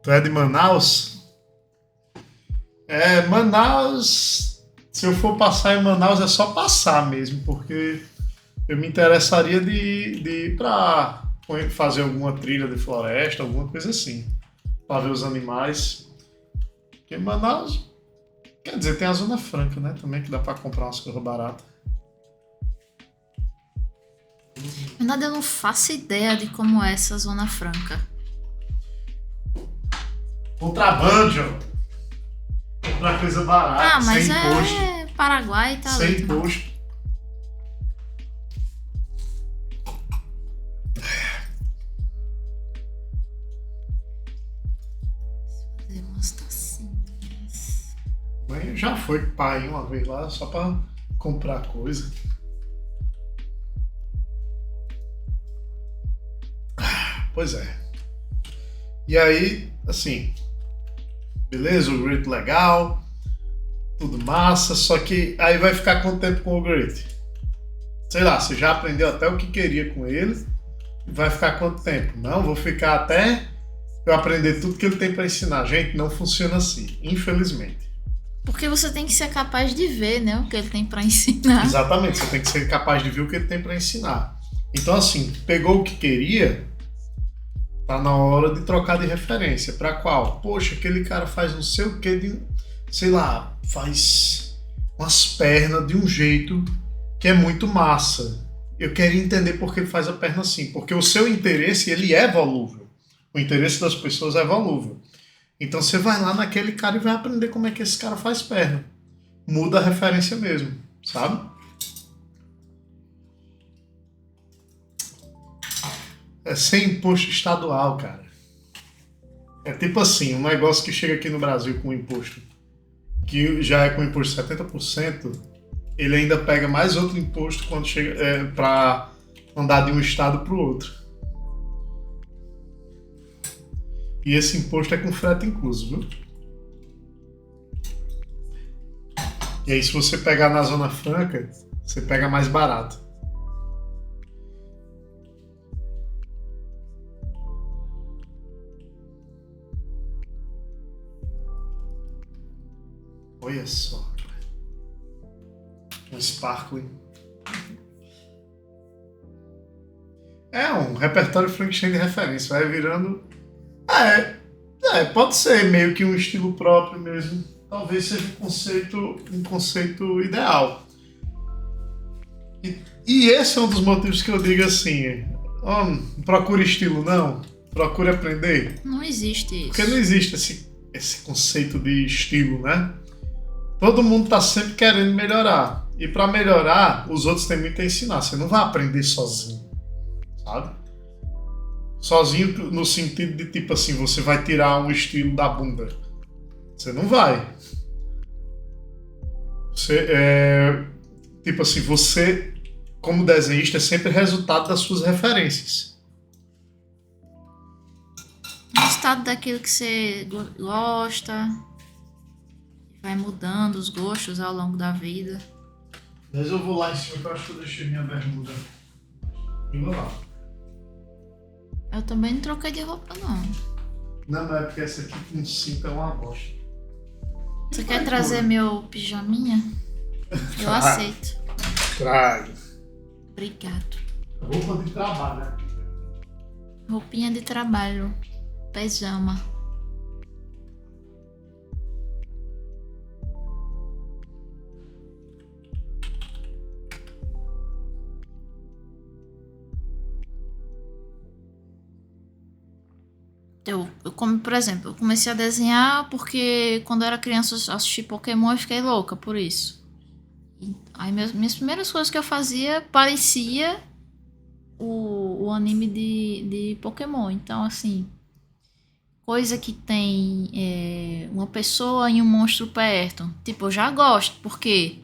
[SPEAKER 1] Tu é de Manaus? Manaus... Se eu for passar em Manaus, é só passar mesmo, porque eu me interessaria de ir pra fazer alguma trilha de floresta, alguma coisa assim. Pra ver os animais. Porque Manaus, quer dizer, tem a Zona Franca, né? Também que dá pra comprar umas coisas baratas.
[SPEAKER 2] Na verdade, eu não faço ideia de como é essa Zona Franca.
[SPEAKER 1] Contrabando, comprar coisa barata,
[SPEAKER 2] Mas
[SPEAKER 1] sem imposto.
[SPEAKER 2] é Paraguai, tá
[SPEAKER 1] Sem
[SPEAKER 2] ali.
[SPEAKER 1] imposto.
[SPEAKER 2] Fazer umas tacinhas.
[SPEAKER 1] Mãe já foi com o pai uma vez lá só pra comprar coisa. Pois é. E aí, assim, beleza, o Great legal, tudo massa, só que aí vai ficar quanto tempo com o Great? Sei lá, você já aprendeu até o que queria com ele, vai ficar quanto tempo? Não, vou ficar até eu aprender tudo que ele tem pra ensinar. Gente, não funciona assim, infelizmente.
[SPEAKER 2] Porque você tem que ser capaz de ver, né, o que ele tem pra ensinar.
[SPEAKER 1] Exatamente, você tem que ser capaz de ver o que ele tem pra ensinar. Então, assim, pegou o que queria, tá na hora de trocar de referência. Pra qual? Poxa, aquele cara faz não sei o que de, sei lá, faz umas pernas de um jeito que é muito massa. Eu quero entender por que ele faz a perna assim, porque o seu interesse, ele é volúvel. O interesse das pessoas é volúvel. Então você vai lá naquele cara e vai aprender como é que esse cara faz perna. Muda a referência mesmo, sabe? É sem imposto estadual, cara. É tipo assim, um negócio que chega aqui no Brasil com imposto, que já é com imposto de 70%, ele ainda pega mais outro imposto quando chega para andar de um estado para o outro. E esse imposto é com frete incluso, viu? E aí se você pegar na Zona Franca, você pega mais barato. Olha só. Um sparkling. É um repertório Frankenstein de referência. Vai virando... pode ser meio que um estilo próprio mesmo. Talvez seja um conceito ideal. E esse é um dos motivos que eu digo assim, não procure estilo não, procure aprender.
[SPEAKER 2] Não existe isso.
[SPEAKER 1] Porque não existe esse conceito de estilo, né? Todo mundo tá sempre querendo melhorar. E para melhorar, os outros têm muito a ensinar. Você não vai aprender sozinho, sabe? Sozinho no sentido de tipo assim, você vai tirar um estilo da bunda. Você não vai. Tipo assim, você, como desenhista, é sempre resultado das suas referências.
[SPEAKER 2] Resultado daquilo que você gosta, vai mudando os gostos ao longo da vida.
[SPEAKER 1] Mas eu vou lá em cima, que eu acho que eu deixei minha bermuda. E vou lá.
[SPEAKER 2] Eu também não troquei de roupa, não.
[SPEAKER 1] Não, mas é porque essa aqui com cinto é uma bosta.
[SPEAKER 2] Você quer trazer meu pijaminha? Eu aceito.
[SPEAKER 1] Trago.
[SPEAKER 2] Obrigado.
[SPEAKER 1] Roupa de trabalho, né?
[SPEAKER 2] Roupinha de trabalho. Pijama. Como, por exemplo, eu comecei a desenhar porque quando eu era criança eu assisti Pokémon e fiquei louca por isso. Aí minhas primeiras coisas que eu fazia parecia o anime de Pokémon. Então, assim, coisa que tem uma pessoa e um monstro perto. Tipo, eu já gosto, porque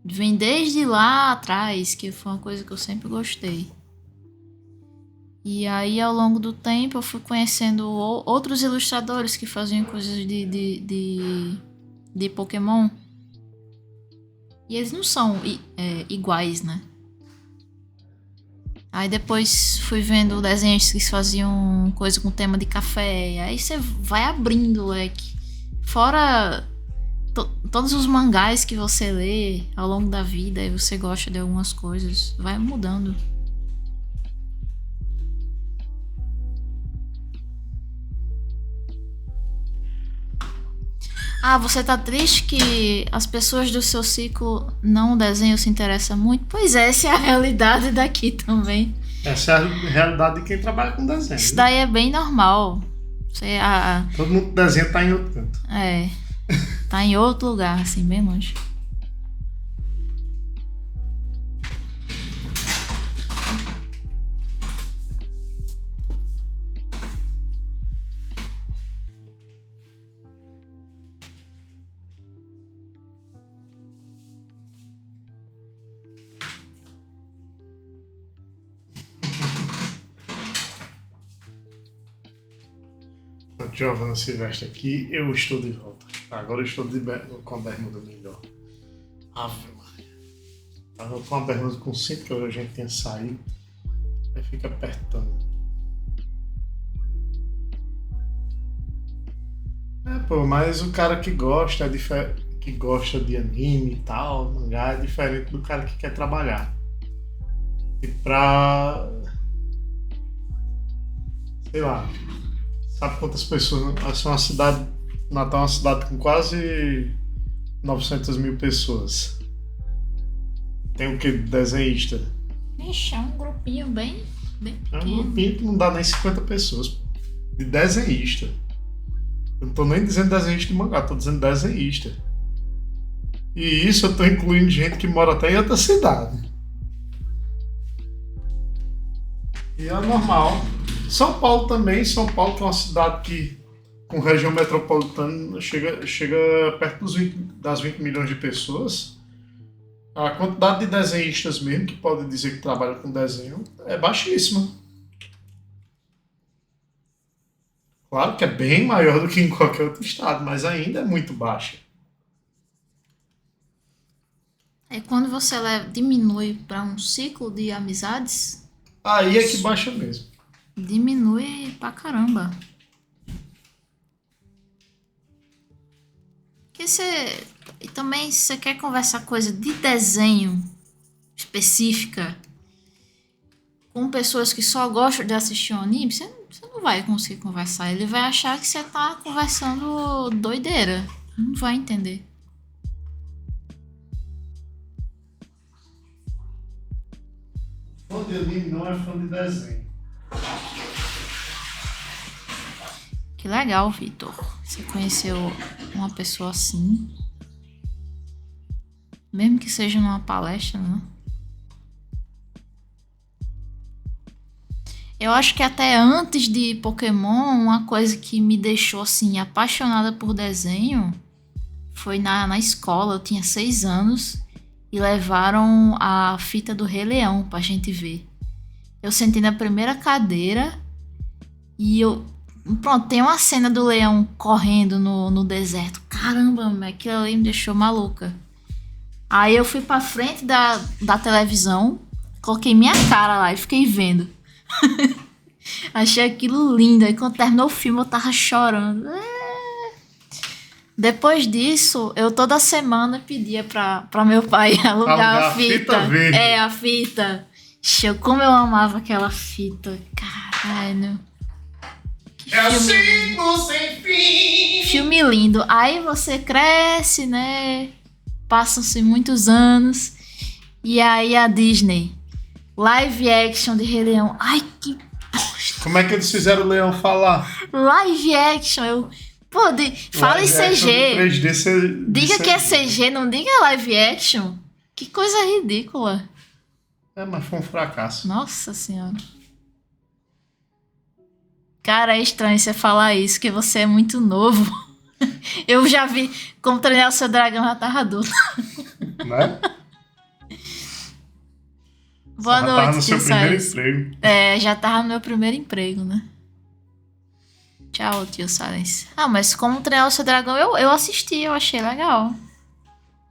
[SPEAKER 2] vem desde lá atrás, que foi uma coisa que eu sempre gostei. E aí, ao longo do tempo, eu fui conhecendo outros ilustradores que faziam coisas de Pokémon. E eles não são iguais, né? Aí depois fui vendo desenhos que faziam coisa com tema de café. Aí você vai abrindo o leque. Fora todos os mangás que você lê ao longo da vida e você gosta de algumas coisas, vai mudando. Ah, você tá triste que as pessoas do seu ciclo não desenham se interessam muito? Pois é, essa é a realidade daqui também.
[SPEAKER 1] Essa é a realidade de quem trabalha com desenho.
[SPEAKER 2] Isso
[SPEAKER 1] Né?
[SPEAKER 2] daí é bem normal.
[SPEAKER 1] Todo mundo que desenha tá em outro canto.
[SPEAKER 2] Tá em outro lugar, assim, bem longe.
[SPEAKER 1] Giovana Silvestre aqui, eu estou de volta. Agora eu estou com a bermuda melhor. Ave Maria. Tava com a bermuda com cinto que a gente tinha saído. Aí fica apertando. Mas o cara que gosta que gosta de anime e tal, mangá, é diferente do cara que quer trabalhar. E sei lá, sabe quantas pessoas? Essa é uma cidade. Natal é uma cidade com quase 900 mil pessoas. Tem o que? Desenhista?
[SPEAKER 2] Ixi, é um grupinho bem
[SPEAKER 1] É
[SPEAKER 2] pequeno.
[SPEAKER 1] um grupinho que não dá nem 50 pessoas. De desenhista. Eu não tô nem dizendo desenhista de mangá, tô dizendo desenhista. E isso eu tô incluindo gente que mora até em outra cidade. E é normal. São Paulo também. São Paulo que é uma cidade que, com região metropolitana, chega perto das 20 milhões de pessoas. A quantidade de desenhistas mesmo, que podem dizer que trabalham com desenho, é baixíssima. Claro que é bem maior do que em qualquer outro estado, mas ainda é muito baixa.
[SPEAKER 2] É quando você diminui para um ciclo de amizades,
[SPEAKER 1] Aí é que baixa mesmo.
[SPEAKER 2] diminui pra caramba. Porque também se você quer conversar coisa de desenho específica com pessoas que só gostam de assistir um anime, você não vai conseguir conversar. Ele vai achar que você tá conversando doideira. Não vai entender.
[SPEAKER 1] Fã de anime não é fã de desenho.
[SPEAKER 2] Que legal, Vitor. Você conheceu uma pessoa assim. Mesmo que seja numa palestra, né? Eu acho que até antes de Pokémon, uma coisa que me deixou assim apaixonada por desenho foi na escola. Eu tinha 6 anos e levaram a fita do Rei Leão pra gente ver. Eu sentei na primeira cadeira e pronto, tem uma cena do leão correndo no deserto. Caramba, aquilo ali me deixou maluca. Aí eu fui pra frente da televisão, coloquei minha cara lá e fiquei vendo. Achei aquilo lindo. Aí quando terminou o filme eu tava chorando. Depois disso, eu toda semana pedia pra meu pai alugar a fita.
[SPEAKER 1] Verde.
[SPEAKER 2] A fita. Como eu amava aquela fita. Caralho.
[SPEAKER 1] É o ciclo sem fim.
[SPEAKER 2] Filme lindo. Aí você cresce, né? Passam-se muitos anos. E aí a Disney. Live action de Rei Leão. Ai, que bosta.
[SPEAKER 1] Como é que eles fizeram o leão falar?
[SPEAKER 2] Live action. Fala em CG.
[SPEAKER 1] 3D,
[SPEAKER 2] Diga que é CG, não diga live action. Que coisa ridícula.
[SPEAKER 1] Mas foi um fracasso.
[SPEAKER 2] Nossa senhora. Cara, é estranho você falar isso, que você é muito novo. Eu já vi Como Treinar o Seu Dragão, já tava adulto.
[SPEAKER 1] Né?
[SPEAKER 2] Boa noite,
[SPEAKER 1] tava no seu
[SPEAKER 2] tio
[SPEAKER 1] primeiro
[SPEAKER 2] Salles.
[SPEAKER 1] emprego.
[SPEAKER 2] Já tava no meu primeiro emprego, né? Tchau, tio Salles. Mas Como Treinar o Seu Dragão, eu assisti, eu achei legal.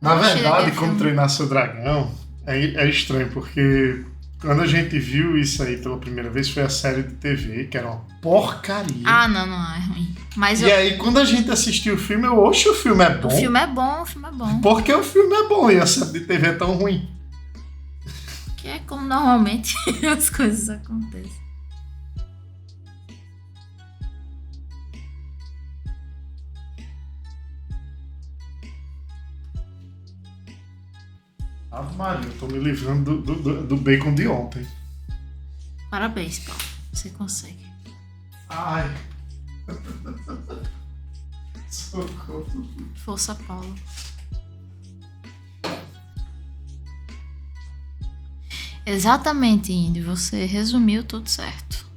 [SPEAKER 1] Na
[SPEAKER 2] Eu achei
[SPEAKER 1] verdade,
[SPEAKER 2] aquele
[SPEAKER 1] Como
[SPEAKER 2] filme.
[SPEAKER 1] Treinar Seu Dragão é estranho, porque quando a gente viu isso aí pela primeira vez foi a série de TV, que era uma porcaria.
[SPEAKER 2] Não, é ruim. Mas
[SPEAKER 1] E aí, quando a gente assistiu o filme, o filme é bom.
[SPEAKER 2] o filme é bom.
[SPEAKER 1] Porque o filme é bom e a série de TV é tão ruim.
[SPEAKER 2] Que é como normalmente as coisas acontecem.
[SPEAKER 1] Ave Maria, eu tô me livrando do bacon de ontem.
[SPEAKER 2] Parabéns, Paulo. Você consegue.
[SPEAKER 1] Ai. Socorro.
[SPEAKER 2] Força, Paulo. Exatamente, Indy. Você resumiu tudo certo.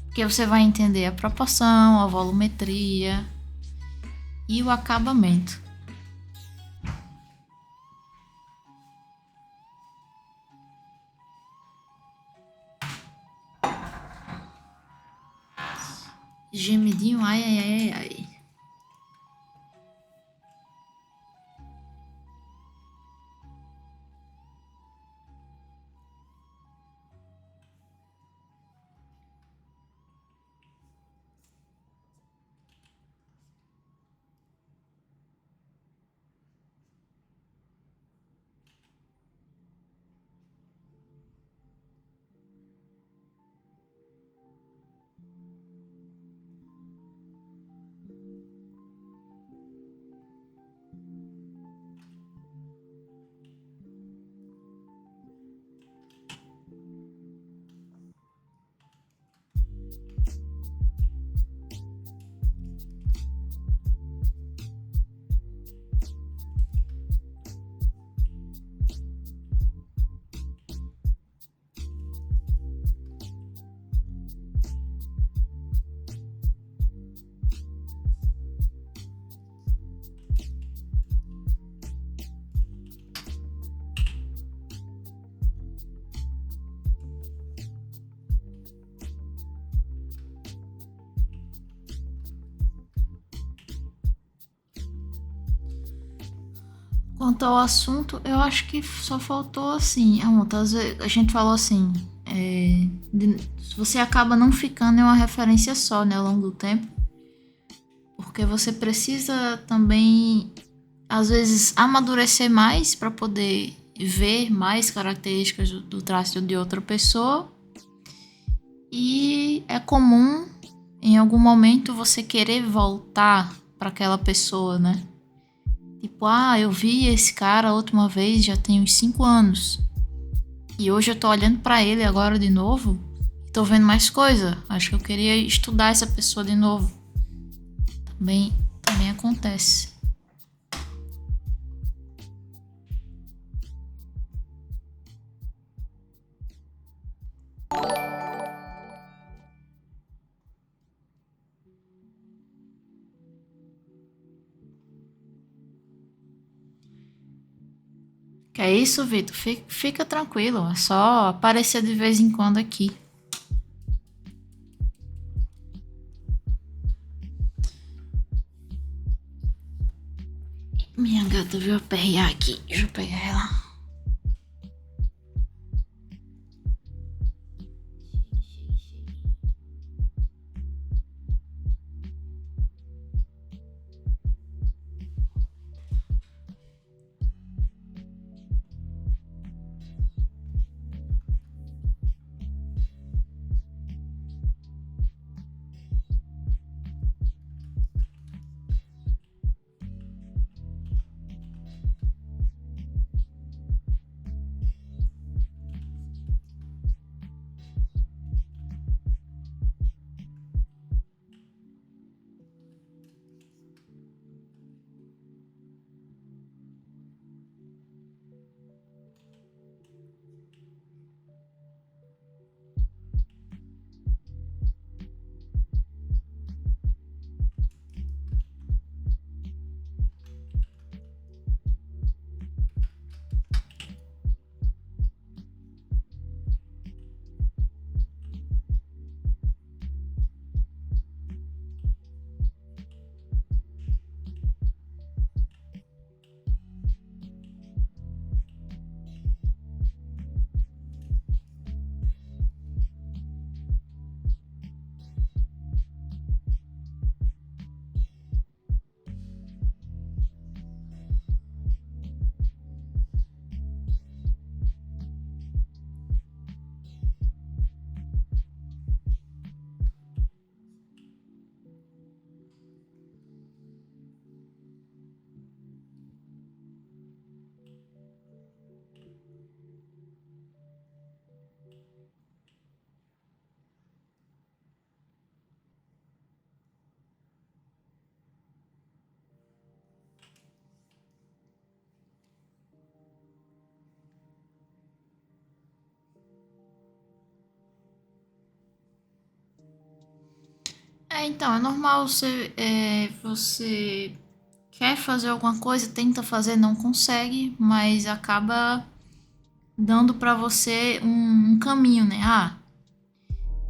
[SPEAKER 2] Porque você vai entender a proporção, a volumetria e o acabamento. Gemidinho, ai, ai, ai, ai. Quanto ao assunto, eu acho que só faltou assim. Às vezes a gente falou assim. Você acaba não ficando em uma referência só, né, ao longo do tempo. Porque você precisa também, às vezes, amadurecer mais para poder ver mais características do traço de outra pessoa. E é comum, em algum momento, você querer voltar para aquela pessoa, né? Tipo, eu vi esse cara a última vez, já tem uns 5 anos. E hoje eu tô olhando pra ele agora de novo e tô vendo mais coisa. Acho que eu queria estudar essa pessoa de novo. Também acontece. Que é isso, Vitor? Fica tranquilo, é só aparecer de vez em quando aqui. Minha gata veio aperrear aqui. Deixa eu pegar ela. Então, é normal você quer fazer alguma coisa, tenta fazer, não consegue, mas acaba dando pra você um caminho, né? Ah,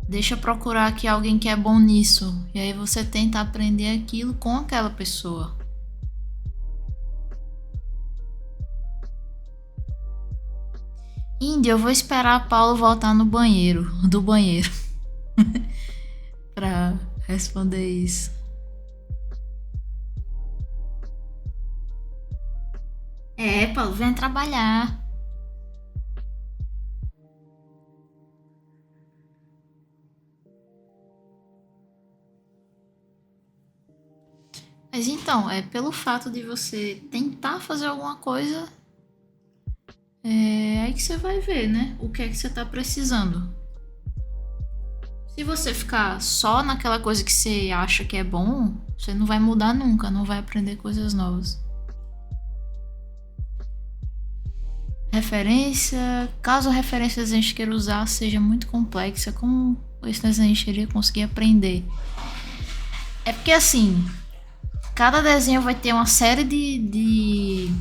[SPEAKER 2] deixa eu procurar aqui alguém que é bom nisso. E aí você tenta aprender aquilo com aquela pessoa. Índia, eu vou esperar a Paulo voltar do banheiro, pra responder isso. Paulo, vem trabalhar. Mas então, pelo fato de você tentar fazer alguma coisa, aí que você vai ver, né? O que é que você tá precisando. Se você ficar só naquela coisa que você acha que é bom, você não vai mudar nunca, não vai aprender coisas novas. Referência. Caso a referência que a gente queira usar seja muito complexa, como esse desenho a gente iria conseguir aprender? É porque assim, cada desenho vai ter uma série de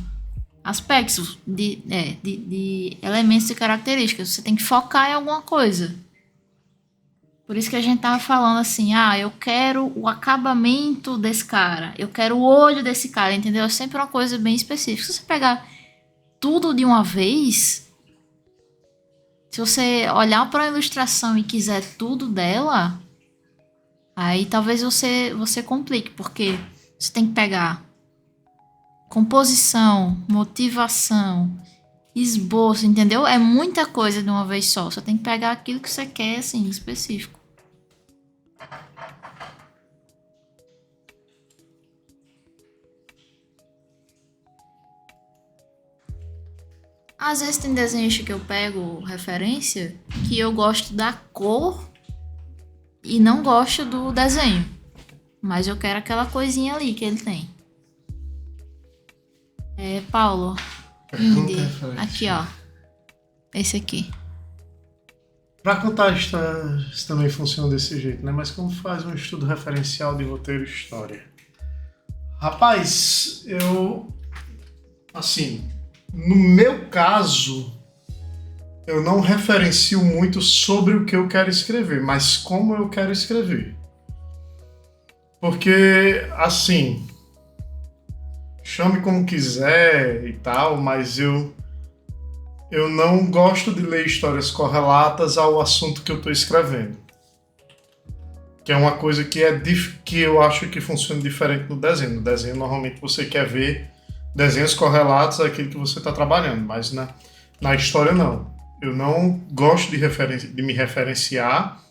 [SPEAKER 2] aspectos, de elementos e características. Você tem que focar em alguma coisa. Por isso que a gente tava falando assim, eu quero o acabamento desse cara, eu quero o olho desse cara, entendeu? É sempre uma coisa bem específica. Se você pegar tudo de uma vez, se você olhar para a ilustração e quiser tudo dela, aí talvez você complique, porque você tem que pegar composição, motivação, esboço, entendeu? É muita coisa de uma vez só. Você tem que pegar aquilo que você quer, assim, específico. Às vezes tem desenhos que eu pego referência que eu gosto da cor e não gosto do desenho. Mas eu quero aquela coisinha ali que ele tem. Paulo, Indy, aqui ó. Esse aqui.
[SPEAKER 1] Para contar histórias também funciona desse jeito, né? Mas como faz um estudo referencial de roteiro e história? Rapaz, assim, no meu caso, eu não referencio muito sobre o que eu quero escrever, mas como eu quero escrever. Porque, assim, chame como quiser e tal, mas eu não gosto de ler histórias correlatas ao assunto que eu estou escrevendo. Que é uma coisa que eu acho que funciona diferente no desenho. No desenho, normalmente, você quer ver desenhos correlatos àquilo que você está trabalhando, mas na história, não. Eu não gosto de me referenciar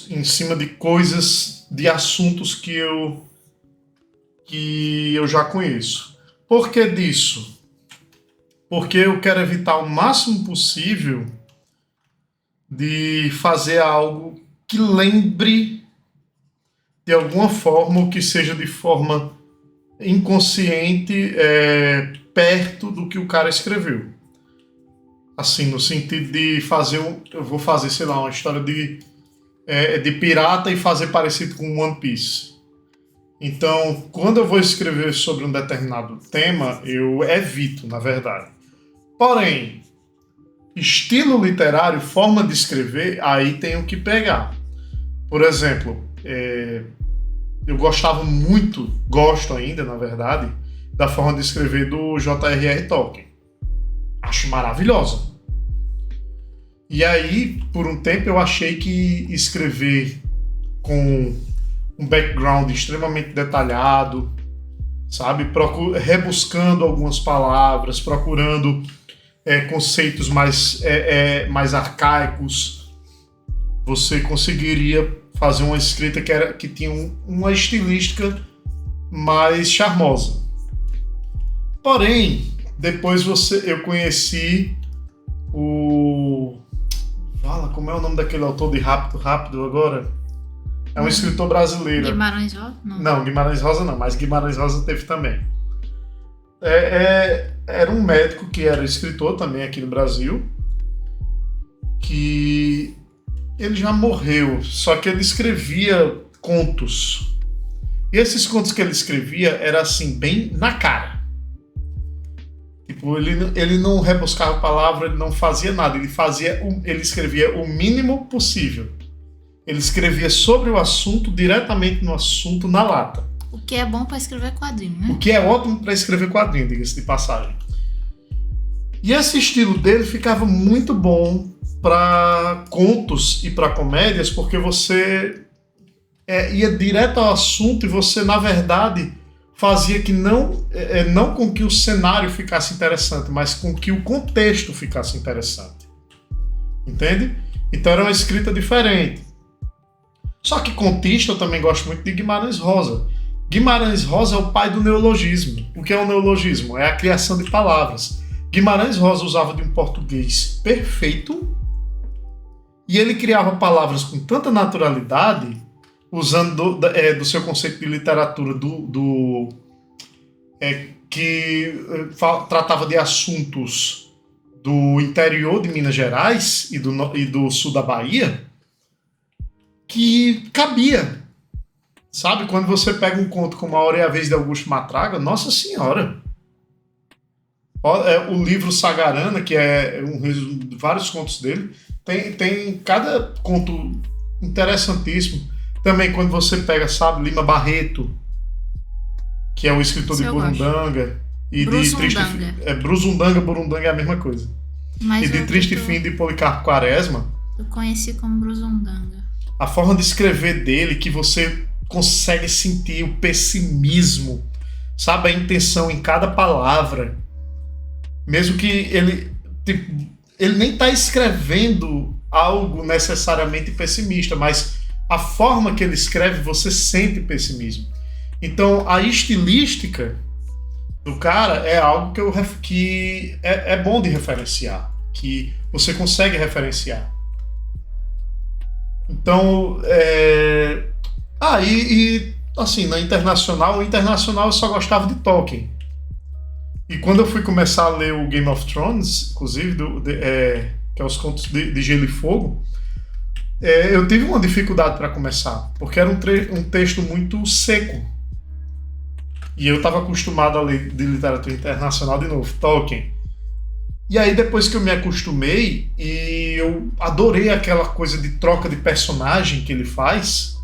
[SPEAKER 1] em cima de coisas, de assuntos que eu já conheço. Por que disso? Porque eu quero evitar o máximo possível de fazer algo que lembre de alguma forma, ou que seja de forma inconsciente, perto do que o cara escreveu. Assim, no sentido de eu vou fazer, sei lá, uma história de pirata e fazer parecido com One Piece. Então, quando eu vou escrever sobre um determinado tema, eu evito, na verdade. Porém, estilo literário, forma de escrever, aí tenho que pegar. Por exemplo, eu gosto ainda, na verdade, da forma de escrever do J.R.R. Tolkien. Acho maravilhosa. E aí, por um tempo, eu achei que escrever com um background extremamente detalhado, sabe? Rebuscando algumas palavras, procurando conceitos mais arcaicos, você conseguiria fazer uma escrita que tinha uma estilística mais charmosa. Porém, depois eu conheci como é o nome daquele autor de Rápido agora? É um escritor brasileiro.
[SPEAKER 2] Guimarães Rosa?
[SPEAKER 1] Não, Guimarães Rosa não, mas Guimarães Rosa teve também. Era um médico que era escritor também aqui no Brasil, que ele já morreu, só que ele escrevia contos. E esses contos que ele escrevia era assim, bem na cara. Tipo, ele não rebuscava a palavra, ele não fazia nada, ele escrevia o mínimo possível. Ele escrevia sobre o assunto, diretamente no assunto, na lata.
[SPEAKER 2] O que é bom para escrever quadrinho, né?
[SPEAKER 1] O que é ótimo para escrever quadrinho, diga-se de passagem. E esse estilo dele ficava muito bom para contos e para comédias, porque você ia direto ao assunto e você, na verdade, fazia que não com que o cenário ficasse interessante, mas com que o contexto ficasse interessante. Entende? Então era uma escrita diferente. Só que contista eu também gosto muito de Guimarães Rosa. Guimarães Rosa é o pai do neologismo. O que é um neologismo? É a criação de palavras. Guimarães Rosa usava de um português perfeito e ele criava palavras com tanta naturalidade, usando do seu conceito de literatura que tratava de assuntos do interior de Minas Gerais e do sul da Bahia, que cabia. Sabe, quando você pega um conto como A Hora e a Vez de Augusto Matraga, nossa senhora! O livro Sagarana, que é um resumo de vários contos dele, tem cada conto interessantíssimo. Também quando você pega, sabe, Lima Barreto, que é o escritor de Burundanga, e de Triste Brusundanga, Burundanga é a mesma coisa.
[SPEAKER 2] Mas
[SPEAKER 1] e de Triste Fim de Policarpo Quaresma.
[SPEAKER 2] Eu conheci como Brusundanga.
[SPEAKER 1] A forma de escrever dele, que você consegue sentir o pessimismo, sabe, a intenção em cada palavra. Mesmo que ele nem está escrevendo algo necessariamente pessimista, mas a forma que ele escreve, você sente pessimismo. Então, a estilística do cara é algo que é bom de referenciar, que você consegue referenciar. Então, assim, o internacional eu só gostava de Tolkien. E quando eu fui começar a ler o Game of Thrones, inclusive, que é os contos de Gelo e Fogo, eu tive uma dificuldade para começar, porque era um texto muito seco. E eu estava acostumado a ler de literatura internacional, de novo, Tolkien. E aí, depois que eu me acostumei, e eu adorei aquela coisa de troca de personagem que ele faz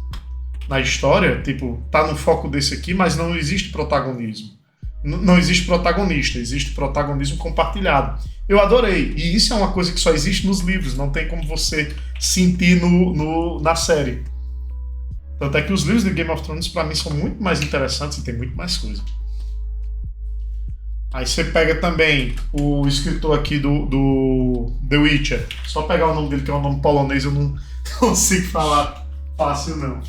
[SPEAKER 1] na história, tipo, tá no foco desse aqui, mas não existe protagonismo. Não existe protagonista, existe protagonismo compartilhado. Eu adorei, e isso é uma coisa que só existe nos livros, não tem como você sentir na série. Tanto é que os livros de Game of Thrones, para mim, são muito mais interessantes e tem muito mais coisa. Aí você pega também o escritor aqui do The Witcher. Só pegar o nome dele, que é um nome polonês, eu não consigo falar fácil, não.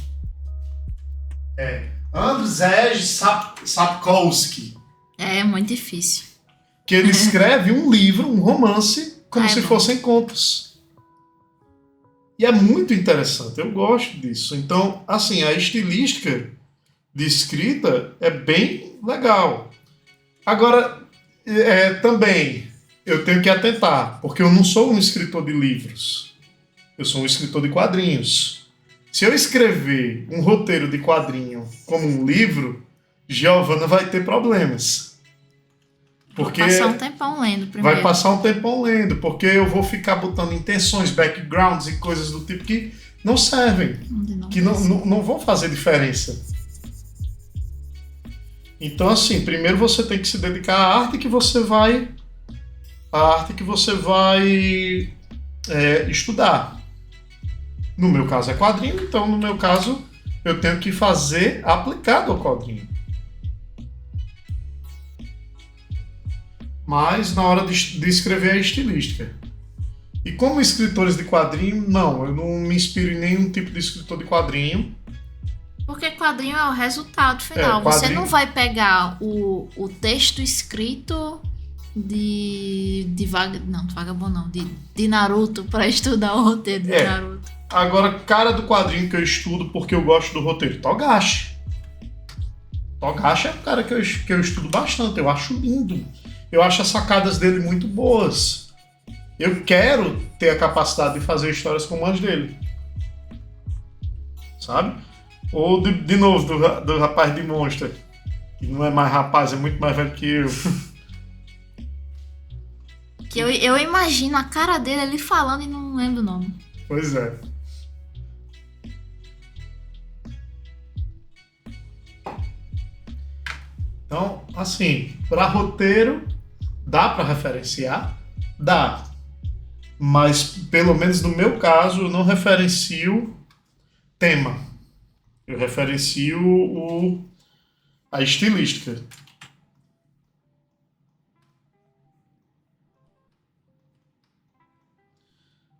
[SPEAKER 1] Andrzej Sapkowski.
[SPEAKER 2] É muito difícil.
[SPEAKER 1] Que ele escreve um livro, um romance, como se fossem contos. E é muito interessante, eu gosto disso. Então, assim, a estilística de escrita é bem legal. Agora, também, eu tenho que atentar, porque eu não sou um escritor de livros. Eu sou um escritor de quadrinhos. Se eu escrever um roteiro de quadrinho como um livro, Giovanna vai ter problemas. Porque
[SPEAKER 2] vai passar um tempão lendo primeiro.
[SPEAKER 1] Vai passar um tempão lendo, porque eu vou ficar botando intenções, backgrounds e coisas do tipo que não servem, que não vão fazer diferença. Então, assim, primeiro você tem que se dedicar à arte que você vai estudar. No meu caso é quadrinho, então no meu caso eu tenho que fazer aplicado ao quadrinho. Mas na hora de escrever a estilística. E como escritores de quadrinho, não, eu não me inspiro em nenhum tipo de escritor de quadrinho.
[SPEAKER 2] Porque quadrinho é o resultado final. Você não vai pegar o texto escrito de Naruto para estudar o roteiro de Naruto.
[SPEAKER 1] Agora, cara do quadrinho que eu estudo porque eu gosto do roteiro, Togashi. Togashi é um cara que eu estudo bastante, eu acho lindo. Eu acho as sacadas dele muito boas. Eu quero ter a capacidade de fazer histórias como as dele. sabe? Ou, de novo, do rapaz de Monster, que não é mais rapaz, é muito mais velho que eu.
[SPEAKER 2] Que eu imagino a cara dele ali falando e não lembro o nome.
[SPEAKER 1] Pois é. Então, assim, para roteiro, dá para referenciar? Dá. Mas, pelo menos no meu caso, eu não referencio tema. Eu referencio a estilística.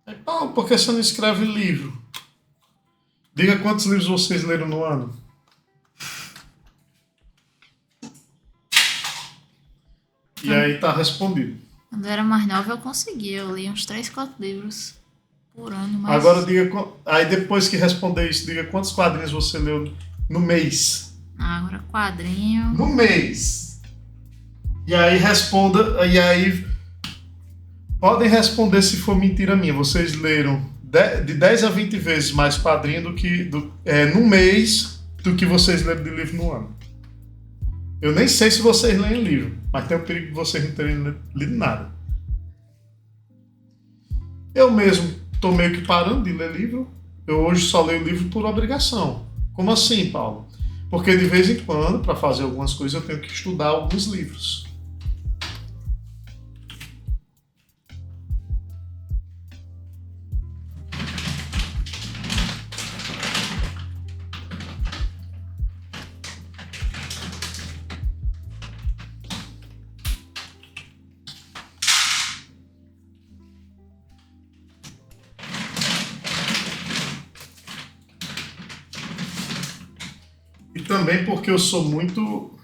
[SPEAKER 1] Aí, Paulo, por que você não escreve livro? Diga quantos livros vocês leram no ano. E aí tá respondido.
[SPEAKER 2] Quando eu era mais nova eu conseguia, eu li uns 3, 4 livros por ano. Mas...
[SPEAKER 1] Agora diga, aí depois que responder isso, diga quantos quadrinhos você leu no mês.
[SPEAKER 2] Agora quadrinho...
[SPEAKER 1] No mês. E aí responda, e aí podem responder se for mentira minha. Vocês leram de 10 a 20 vezes mais quadrinho no mês do que vocês leram de livro no ano. Eu nem sei se vocês leem livro, mas tem o perigo de vocês não terem lido nada. Eu mesmo estou meio que parando de ler livro. Eu hoje só leio livro por obrigação. Como assim, Paulo? Porque de vez em quando, para fazer algumas coisas, eu tenho que estudar alguns livros. E também porque eu sou muito...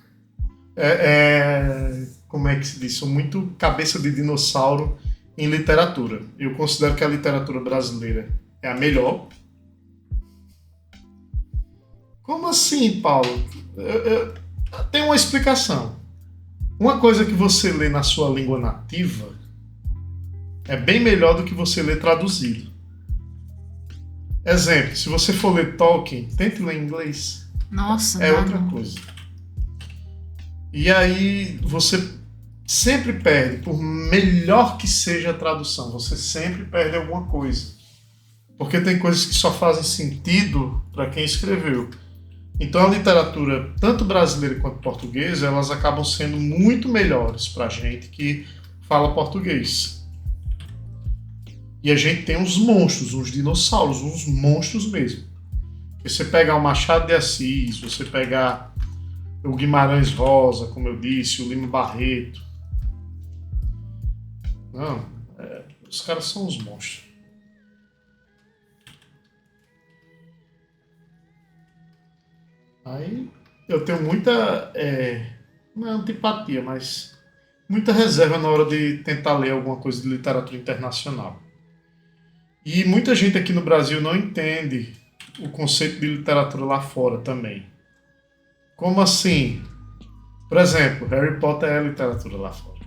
[SPEAKER 1] como é que se diz? Sou muito cabeça de dinossauro em literatura. Eu considero que a literatura brasileira é a melhor. Como assim, Paulo? Tem uma explicação. Uma coisa que você lê na sua língua nativa é bem melhor do que você lê traduzido. Exemplo, se você for ler Tolkien, tente ler em inglês.
[SPEAKER 2] Nossa,
[SPEAKER 1] É outra coisa. E aí você sempre perde, por melhor que seja a tradução, você sempre perde alguma coisa. Porque tem coisas que só fazem sentido para quem escreveu. Então a literatura, tanto brasileira quanto portuguesa, elas acabam sendo muito melhores para a gente que fala português. E a gente tem uns monstros, uns dinossauros, uns monstros mesmo. Você pegar o Machado de Assis, você pegar o Guimarães Rosa, como eu disse, o Lima Barreto. Não, os caras são os monstros. Aí eu tenho muita, não é antipatia, mas muita reserva na hora de tentar ler alguma coisa de literatura internacional. E muita gente aqui no Brasil não entende o conceito de literatura lá fora também. Como assim? Por exemplo, Harry Potter é literatura lá fora.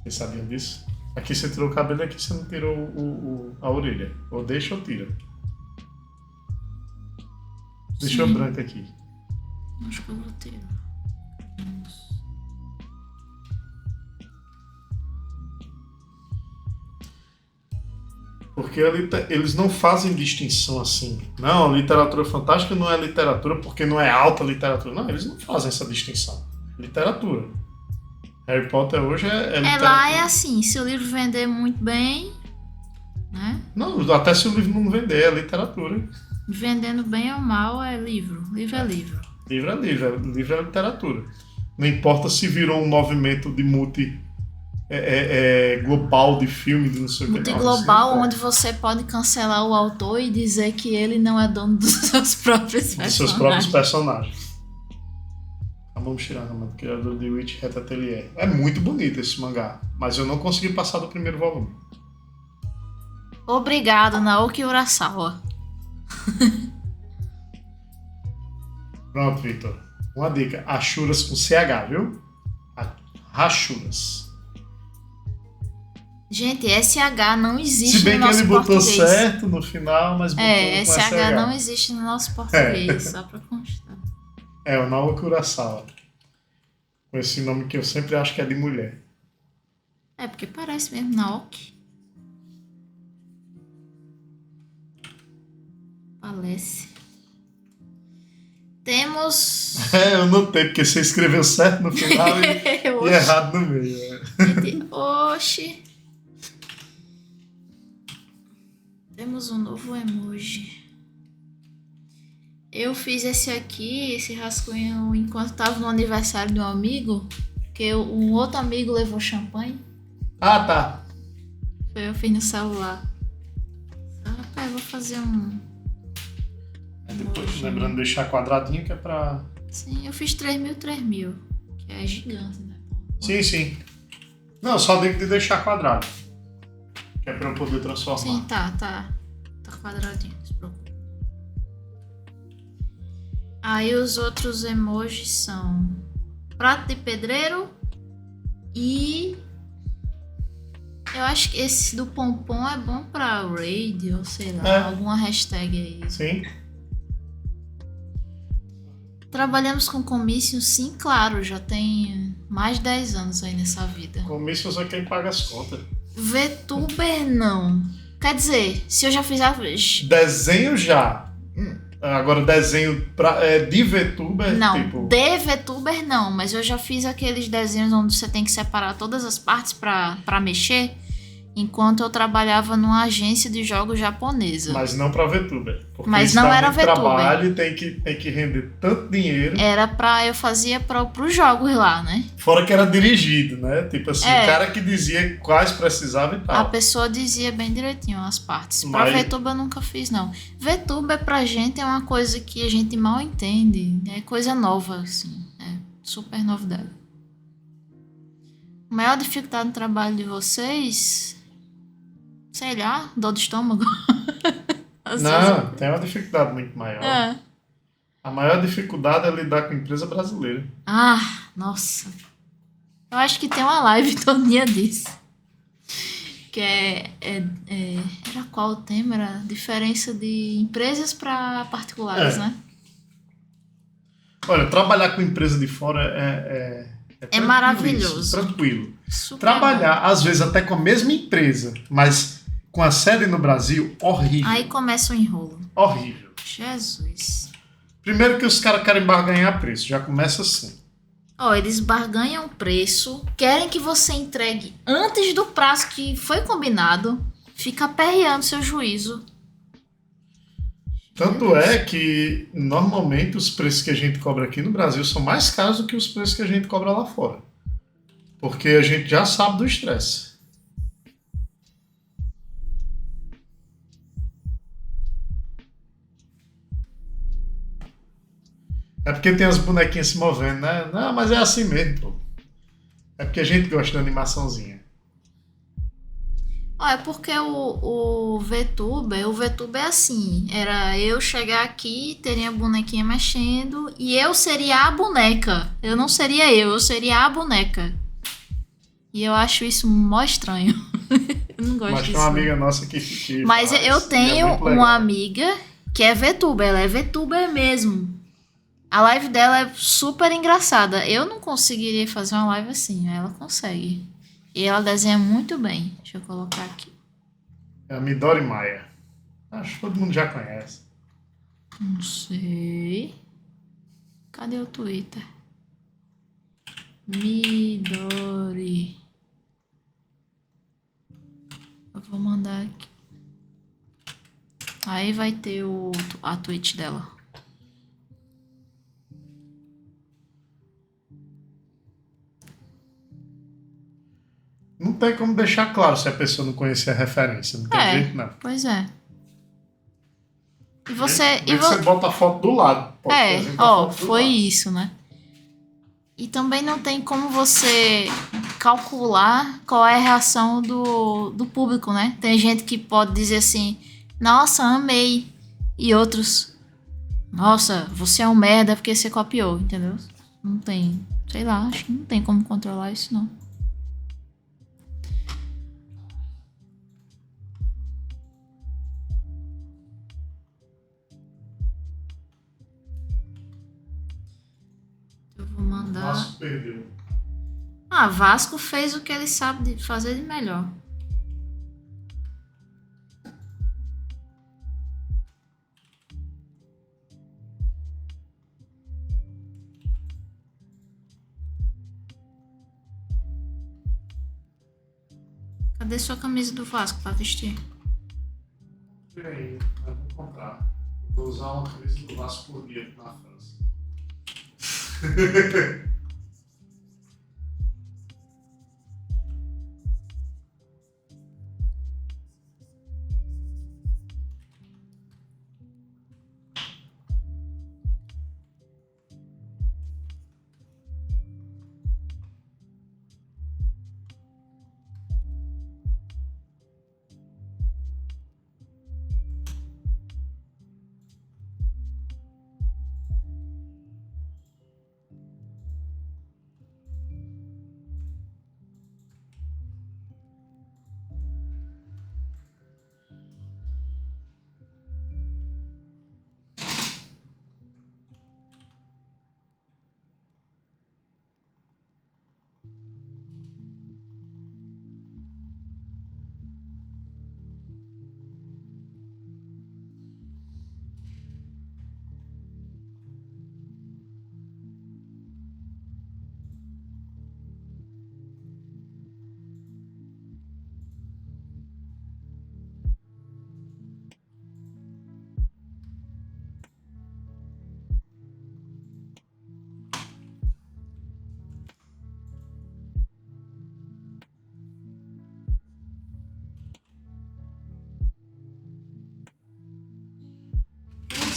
[SPEAKER 1] Vocês sabiam disso? Aqui você tirou o cabelo e aqui você não tirou a orelha. Ou deixa ou tira. Deixa eu branco aqui.
[SPEAKER 2] Acho que eu vou ter.
[SPEAKER 1] Porque eles não fazem distinção assim. Não, literatura fantástica não é literatura porque não é alta literatura. Não, eles não fazem essa distinção. É literatura. Harry Potter hoje é literatura.
[SPEAKER 2] Lá é assim, se o livro vender muito bem, né?
[SPEAKER 1] Não, até se o livro não vender, é literatura.
[SPEAKER 2] Vendendo bem ou mal é livro. Livro é livro.
[SPEAKER 1] Livro é livro, livro é literatura. Não importa se virou um movimento de global de filme, de não sei o que.
[SPEAKER 2] Multiglobal, onde você pode cancelar o autor e dizer que ele não é dono dos seus próprios personagens.
[SPEAKER 1] Dos seus próprios personagens. Vamos tirar o criador de Witch Hat Atelier. É muito bonito esse mangá, mas eu não consegui passar do primeiro volume.
[SPEAKER 2] Obrigado, Naoki Urasawa.
[SPEAKER 1] Pronto, Victor. Uma dica. Achuras com CH, viu? Rachuras.
[SPEAKER 2] Gente, SH não existe
[SPEAKER 1] Se bem
[SPEAKER 2] no
[SPEAKER 1] que
[SPEAKER 2] nosso
[SPEAKER 1] ele botou
[SPEAKER 2] português.
[SPEAKER 1] certo no final, mas botou com
[SPEAKER 2] SH não existe no nosso português, só pra constar.
[SPEAKER 1] É, o Naoki Urasawa. Com esse nome que eu sempre acho que é de mulher.
[SPEAKER 2] É, porque parece mesmo Naoki. Parece. Temos...
[SPEAKER 1] Eu notei, porque você escreveu certo no final e errado no meio.
[SPEAKER 2] Oxi. Temos um novo emoji. Eu fiz esse rascunho, enquanto tava no aniversário de um amigo, que um outro amigo levou champanhe.
[SPEAKER 1] Ah, tá.
[SPEAKER 2] Eu fiz no celular. Rapaz, eu vou fazer um...
[SPEAKER 1] Depois, lembrando de deixar quadradinho, que é pra...
[SPEAKER 2] Sim, eu fiz 3.000, que é gigante, né?
[SPEAKER 1] Sim. Não, só tem que deixar quadrado. Que é pra eu poder transformar.
[SPEAKER 2] Sim, tá quadradinho, não se preocupe. Aí os outros emojis são prato de pedreiro e eu acho que esse do pompom é bom pra raid ou sei lá, alguma hashtag aí.
[SPEAKER 1] Sim.
[SPEAKER 2] Trabalhamos com comício, sim, claro, já tem mais de 10 anos aí nessa vida.
[SPEAKER 1] Comício só quem paga as contas.
[SPEAKER 2] VTuber não. Quer dizer, se eu já fiz a...
[SPEAKER 1] Desenho já. Agora desenho de VTuber,
[SPEAKER 2] não,
[SPEAKER 1] tipo...
[SPEAKER 2] de VTuber não, mas eu já fiz aqueles desenhos onde você tem que separar todas as partes pra mexer, enquanto eu trabalhava numa agência de jogos japonesa.
[SPEAKER 1] Mas não pra VTuber.
[SPEAKER 2] Mas não era VTuber.
[SPEAKER 1] Trabalho, tem que render tanto dinheiro.
[SPEAKER 2] Eu fazia pros jogos lá, né?
[SPEAKER 1] Fora que era dirigido, né? Tipo assim, o cara que dizia quais precisava e tal.
[SPEAKER 2] A pessoa dizia bem direitinho as partes. Pra VTuber eu nunca fiz, não. VTuber pra gente é uma coisa que a gente mal entende. É coisa nova, assim. É super novidade. A maior dificuldade no trabalho de vocês... Sei lá, dor de estômago.
[SPEAKER 1] Não, tem uma dificuldade muito maior. A maior dificuldade é lidar com empresa brasileira.
[SPEAKER 2] Ah, nossa. Eu acho que tem uma live todinha disso. Que era qual o tema? Era a diferença de empresas para particulares, né?
[SPEAKER 1] Olha, trabalhar com empresa de fora é
[SPEAKER 2] maravilhoso.
[SPEAKER 1] Tranquilo.
[SPEAKER 2] Super
[SPEAKER 1] Trabalhar, às vezes, até com a mesma empresa, mas com a sede no Brasil, horrível.
[SPEAKER 2] Aí começa o enrolo.
[SPEAKER 1] Horrível.
[SPEAKER 2] Jesus.
[SPEAKER 1] Primeiro que os caras querem barganhar preço, já começa assim.
[SPEAKER 2] Eles barganham preço, querem que você entregue antes do prazo que foi combinado, fica aperreando seu juízo.
[SPEAKER 1] Tanto é que, normalmente, os preços que a gente cobra aqui no Brasil são mais caros do que os preços que a gente cobra lá fora. Porque a gente já sabe do estresse. É porque tem as bonequinhas se movendo, né? Não, mas é assim mesmo, pô. É porque a gente gosta da animaçãozinha.
[SPEAKER 2] É porque o VTuber é assim, era eu chegar aqui, teria a bonequinha mexendo e eu seria a boneca. Eu não seria eu seria a boneca. E eu acho isso mó estranho. Eu não gosto disso.
[SPEAKER 1] Mas tem uma amiga nossa que
[SPEAKER 2] Mas eu tenho uma amiga que é VTuber, ela é VTuber mesmo. A live dela é super engraçada. Eu não conseguiria fazer uma live assim, ela consegue. E ela desenha muito bem. Deixa eu colocar aqui.
[SPEAKER 1] É a Midori Maia. Acho que todo mundo já conhece.
[SPEAKER 2] Não sei. Cadê o Twitter? Midori. Eu vou mandar aqui. Aí vai ter a tweet dela.
[SPEAKER 1] Não tem como deixar claro se a pessoa não conhecer a referência. Não tem jeito, não.
[SPEAKER 2] Pois é. E você...
[SPEAKER 1] Você bota a foto do lado.
[SPEAKER 2] Foi isso, né? E também não tem como você calcular qual é a reação do público, né? Tem gente que pode dizer assim, nossa, amei. E outros, nossa, você é um merda porque você copiou, entendeu? Não tem, sei lá, acho que não tem como controlar isso, não.
[SPEAKER 1] Vasco perdeu.
[SPEAKER 2] Vasco fez o que ele sabe fazer de melhor. Cadê sua camisa do Vasco pra vestir?
[SPEAKER 1] Peraí, eu vou comprar. Vou usar uma camisa do Vasco por dia na França.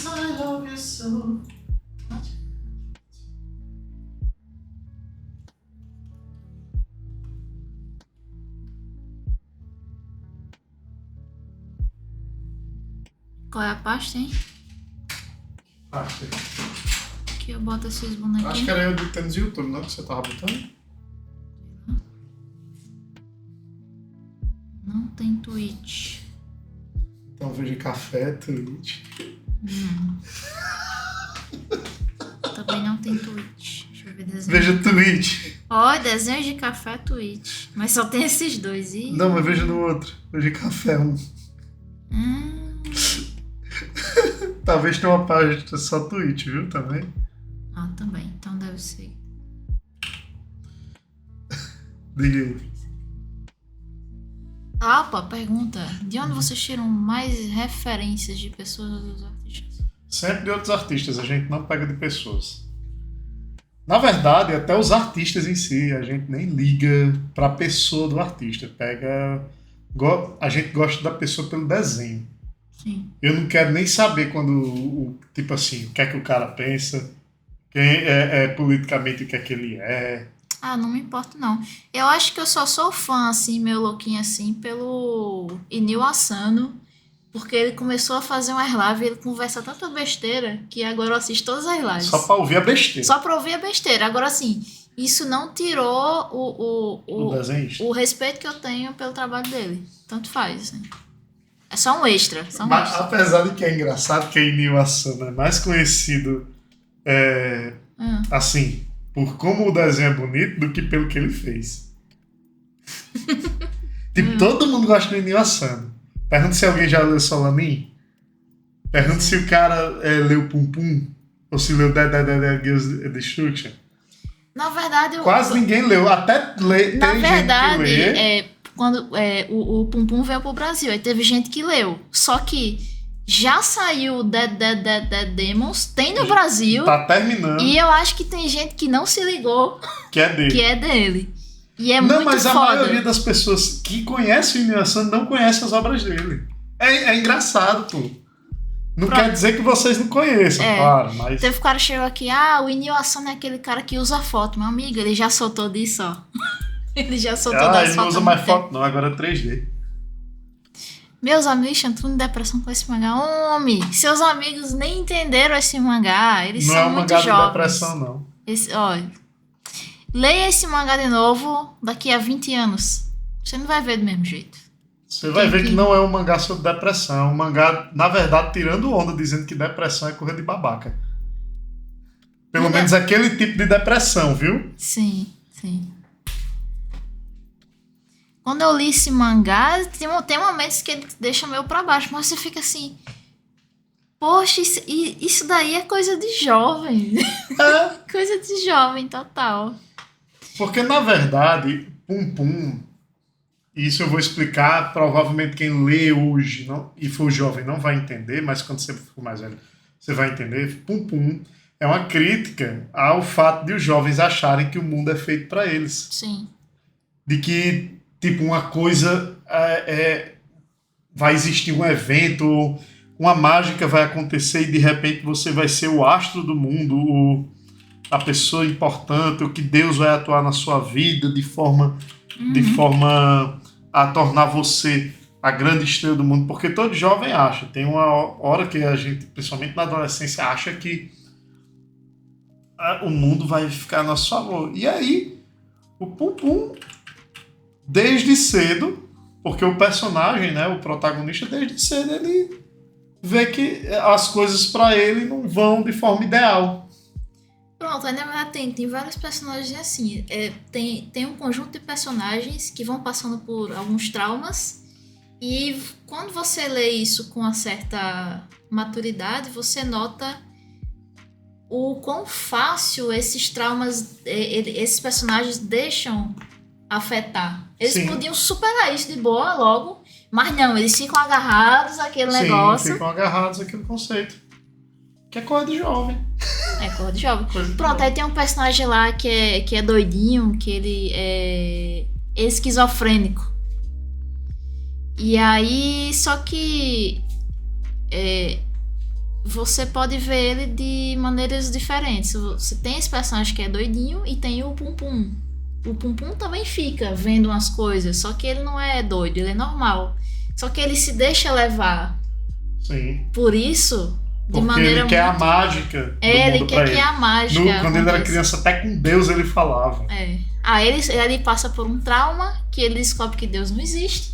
[SPEAKER 1] I love you so.
[SPEAKER 2] Qual é a pasta, hein?
[SPEAKER 1] Pasta.
[SPEAKER 2] Aqui eu boto esses bonequinhos.
[SPEAKER 1] Acho que era eu do tênis YouTube, não? Que você tava botando?
[SPEAKER 2] Não tem Twitch.
[SPEAKER 1] Então veja café, Twitch.
[SPEAKER 2] Também não tem Twitch. Deixa eu ver desenho.
[SPEAKER 1] Veja Twitch.
[SPEAKER 2] Ó, desenho de café Twitch. Mas só tem esses dois. Ih.
[SPEAKER 1] Não, mas veja no outro. Veja café um. Talvez tenha uma página só Twitch, viu? Também.
[SPEAKER 2] Também. Então deve ser.
[SPEAKER 1] Diga aí.
[SPEAKER 2] Opa, pergunta. De onde vocês tiram mais referências de pessoas dos artistas?
[SPEAKER 1] Sempre de outros artistas, a gente não pega de pessoas. Na verdade, até os artistas em si, a gente nem liga pra pessoa do artista. A gente gosta da pessoa pelo desenho.
[SPEAKER 2] Sim.
[SPEAKER 1] Eu não quero nem saber tipo assim, o que é que o cara pensa, quem é politicamente o que é que ele é.
[SPEAKER 2] Não me importo não. Eu acho que eu só sou fã, assim, meu louquinho assim, pelo Inil Asano, porque ele começou a fazer umas lives e ele conversa tanta besteira que agora eu assisto todas as lives.
[SPEAKER 1] Só pra ouvir a besteira.
[SPEAKER 2] Só pra ouvir a besteira. Agora, assim, isso não tirou o respeito que eu tenho pelo trabalho dele. Tanto faz, assim. É só um extra.
[SPEAKER 1] Mas, apesar de que é engraçado que a Inil Asano é mais conhecido, assim, por como o desenho é bonito do que pelo que ele fez. Tipo, todo mundo gosta do Inil Asano. Pergunta se alguém já leu Solanin. Pergunta se o cara leu Pum Pum. Ou se leu Dead Girls Destruction.
[SPEAKER 2] Na verdade...
[SPEAKER 1] Quase ninguém leu. Até tem
[SPEAKER 2] na verdade,
[SPEAKER 1] gente que lê.
[SPEAKER 2] Quando o Pum Pum veio pro Brasil, aí teve gente que leu. Só que já saiu Dead Demons, tem no Brasil.
[SPEAKER 1] Tá terminando.
[SPEAKER 2] E eu acho que tem gente que não se ligou
[SPEAKER 1] que é dele.
[SPEAKER 2] E é muito foda. Não, mas
[SPEAKER 1] a maioria das pessoas que conhecem o Inil Asano não conhece as obras dele. É engraçado, pô. Não quer dizer que vocês não conheçam, claro, mas...
[SPEAKER 2] Teve um cara que chegou aqui, o Inil Asano é aquele cara que usa foto. Meu amigo, ele já soltou disso, ó. Ele já soltou das fotos.
[SPEAKER 1] Ele não usa mais foto não, agora é 3D.
[SPEAKER 2] Meus amigos estão em depressão com esse mangá. Homem, seus amigos nem entenderam esse mangá. Eles são muito jovens. Não é um mangá de depressão, não.
[SPEAKER 1] Olha,
[SPEAKER 2] leia esse mangá de novo daqui a 20 anos. Você não vai ver do mesmo jeito.
[SPEAKER 1] Você vai ver que não é um mangá sobre depressão. É um mangá, na verdade, tirando onda, dizendo que depressão é coisa de babaca. Pelo menos aquele tipo de depressão, viu?
[SPEAKER 2] Sim, sim. Quando eu li esse mangá, tem momentos que ele deixa meio pra baixo, mas você fica assim... Poxa, isso daí é coisa de jovem.
[SPEAKER 1] É,
[SPEAKER 2] Coisa de jovem, total.
[SPEAKER 1] porque na verdade, Pum Pum, isso eu vou explicar, provavelmente quem lê hoje e for jovem não vai entender, mas quando você for mais velho, você vai entender. Pum Pum é uma crítica ao fato de os jovens acharem que o mundo é feito para eles.
[SPEAKER 2] Sim.
[SPEAKER 1] De que, tipo, uma coisa vai existir um evento, uma mágica vai acontecer e de repente você vai ser o astro do mundo, a pessoa importante, o que Deus vai atuar na sua vida de forma a tornar você a grande estrela do mundo. Porque todo jovem acha, tem uma hora que a gente, principalmente na adolescência, acha que o mundo vai ficar a nosso favor. E aí, o Pum Pum, desde cedo, porque o personagem, né, o protagonista, desde cedo ele vê que as coisas para ele não vão de forma ideal.
[SPEAKER 2] Pronto, ainda mais tem vários personagens assim. Tem um conjunto de personagens que vão passando por alguns traumas e quando você lê isso com uma certa maturidade, você nota o quão fácil esses traumas, esses personagens deixam afetar. Eles
[SPEAKER 1] Sim.
[SPEAKER 2] podiam superar isso de boa logo, mas não, eles ficam agarrados àquele negócio.
[SPEAKER 1] Ficam agarrados àquele conceito. Que é coisa de jovem.
[SPEAKER 2] É, cor de jovem.
[SPEAKER 1] Coisa de
[SPEAKER 2] Pronto,
[SPEAKER 1] jovem.
[SPEAKER 2] aí tem um personagem lá que é doidinho, que ele é esquizofrênico. E aí, só que você pode ver ele de maneiras diferentes. Você tem esse personagem que é doidinho e tem o Pum Pum. O Pum Pum também fica vendo umas coisas, só que ele não é doido, ele é normal. Só que ele se deixa levar.
[SPEAKER 1] Sim.
[SPEAKER 2] Por isso, de
[SPEAKER 1] Porque
[SPEAKER 2] maneira
[SPEAKER 1] ele quer
[SPEAKER 2] muito...
[SPEAKER 1] a mágica do
[SPEAKER 2] ele
[SPEAKER 1] mundo
[SPEAKER 2] quer
[SPEAKER 1] pra
[SPEAKER 2] que
[SPEAKER 1] ele.
[SPEAKER 2] a mágica
[SPEAKER 1] Quando ele era
[SPEAKER 2] aconteça.
[SPEAKER 1] criança, até com Deus ele falava.
[SPEAKER 2] Ele passa por um trauma que ele descobre que Deus não existe.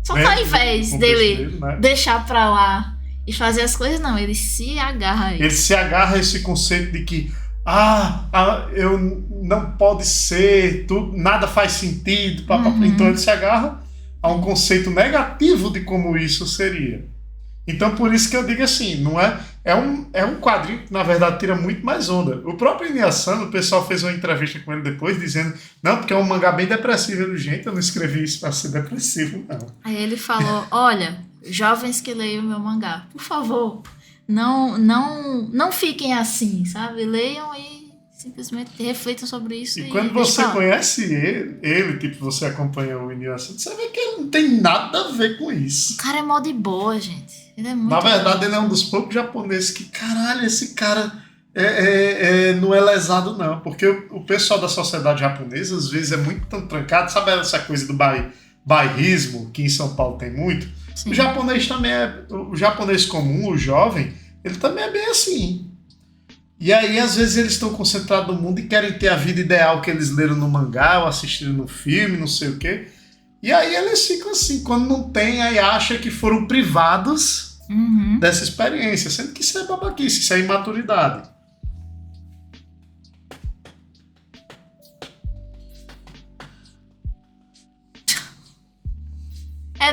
[SPEAKER 2] Só que
[SPEAKER 1] Dentro
[SPEAKER 2] ao invés
[SPEAKER 1] do
[SPEAKER 2] dele
[SPEAKER 1] contexto dele, né?
[SPEAKER 2] deixar pra lá e fazer as coisas, não, ele se agarra a
[SPEAKER 1] Ele
[SPEAKER 2] isso.
[SPEAKER 1] se agarra a esse conceito de que eu não pode ser, nada faz sentido. Então ele se agarra a um conceito negativo de como isso seria. Então por isso que eu digo assim, não é um quadrinho que na verdade tira muito mais onda. O próprio Inuyasha, o pessoal fez uma entrevista com ele depois dizendo, não, porque é um mangá bem depressivo. Eu, gente, eu não escrevi isso pra ser depressivo, não.
[SPEAKER 2] Aí ele falou, olha, jovens que leiam meu mangá, por favor, não fiquem assim, sabe? Leiam e simplesmente reflitam sobre isso.
[SPEAKER 1] E quando
[SPEAKER 2] deixa
[SPEAKER 1] você
[SPEAKER 2] pra lá.
[SPEAKER 1] conhece ele, tipo, você acompanha o Inuyasha, você vê que ele não tem nada a ver com isso.
[SPEAKER 2] O cara é mó de boa, gente. Ele é muito
[SPEAKER 1] Na verdade,
[SPEAKER 2] bom.
[SPEAKER 1] ele é um dos poucos japoneses que, caralho, esse cara não é lesado, não. Porque o pessoal da sociedade japonesa, às vezes, é muito tão trancado. Sabe essa coisa do bairrismo, que em São Paulo tem muito?
[SPEAKER 2] Sim.
[SPEAKER 1] O japonês também o japonês comum, o jovem, ele também é bem assim. E aí, às vezes, eles estão concentrados no mundo e querem ter a vida ideal que eles leram no mangá ou assistiram no filme, não sei o quê. E aí eles ficam assim, quando não tem, aí acha que foram privados dessa experiência, sendo que isso é babaquice, isso é imaturidade.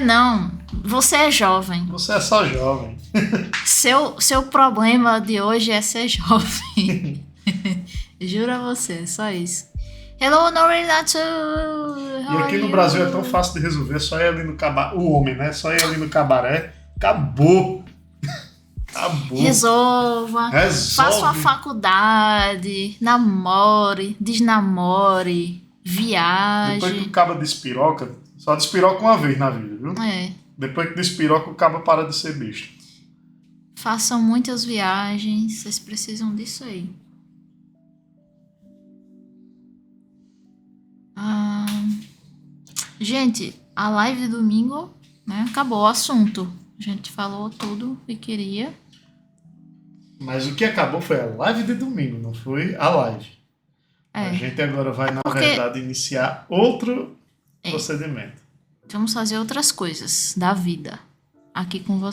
[SPEAKER 2] Não, você é jovem.
[SPEAKER 1] Você é só jovem.
[SPEAKER 2] Seu problema de hoje é ser jovem. Juro a você, só isso. Hello, Norinatsu!
[SPEAKER 1] E aqui no Brasil é tão fácil de resolver, só ir ali no cabaré. O homem, né? Só ir ali no cabaré. Acabou. Acabou.
[SPEAKER 2] Resolva.
[SPEAKER 1] Resolve.
[SPEAKER 2] Faça uma faculdade. Namore. Desnamore.
[SPEAKER 1] Depois que
[SPEAKER 2] Viaje.
[SPEAKER 1] o cabo despiroca, só despiroca uma vez na vida, viu? Depois que despiroca, o cabo para de ser bicho.
[SPEAKER 2] Façam muitas viagens. Vocês precisam disso aí. Gente, a live de domingo, né, acabou o assunto. A gente falou tudo que queria.
[SPEAKER 1] Mas o que acabou foi a live de domingo, não foi a live. A gente agora vai, na verdade, iniciar outro procedimento.
[SPEAKER 2] Vamos fazer outras coisas da vida aqui com você.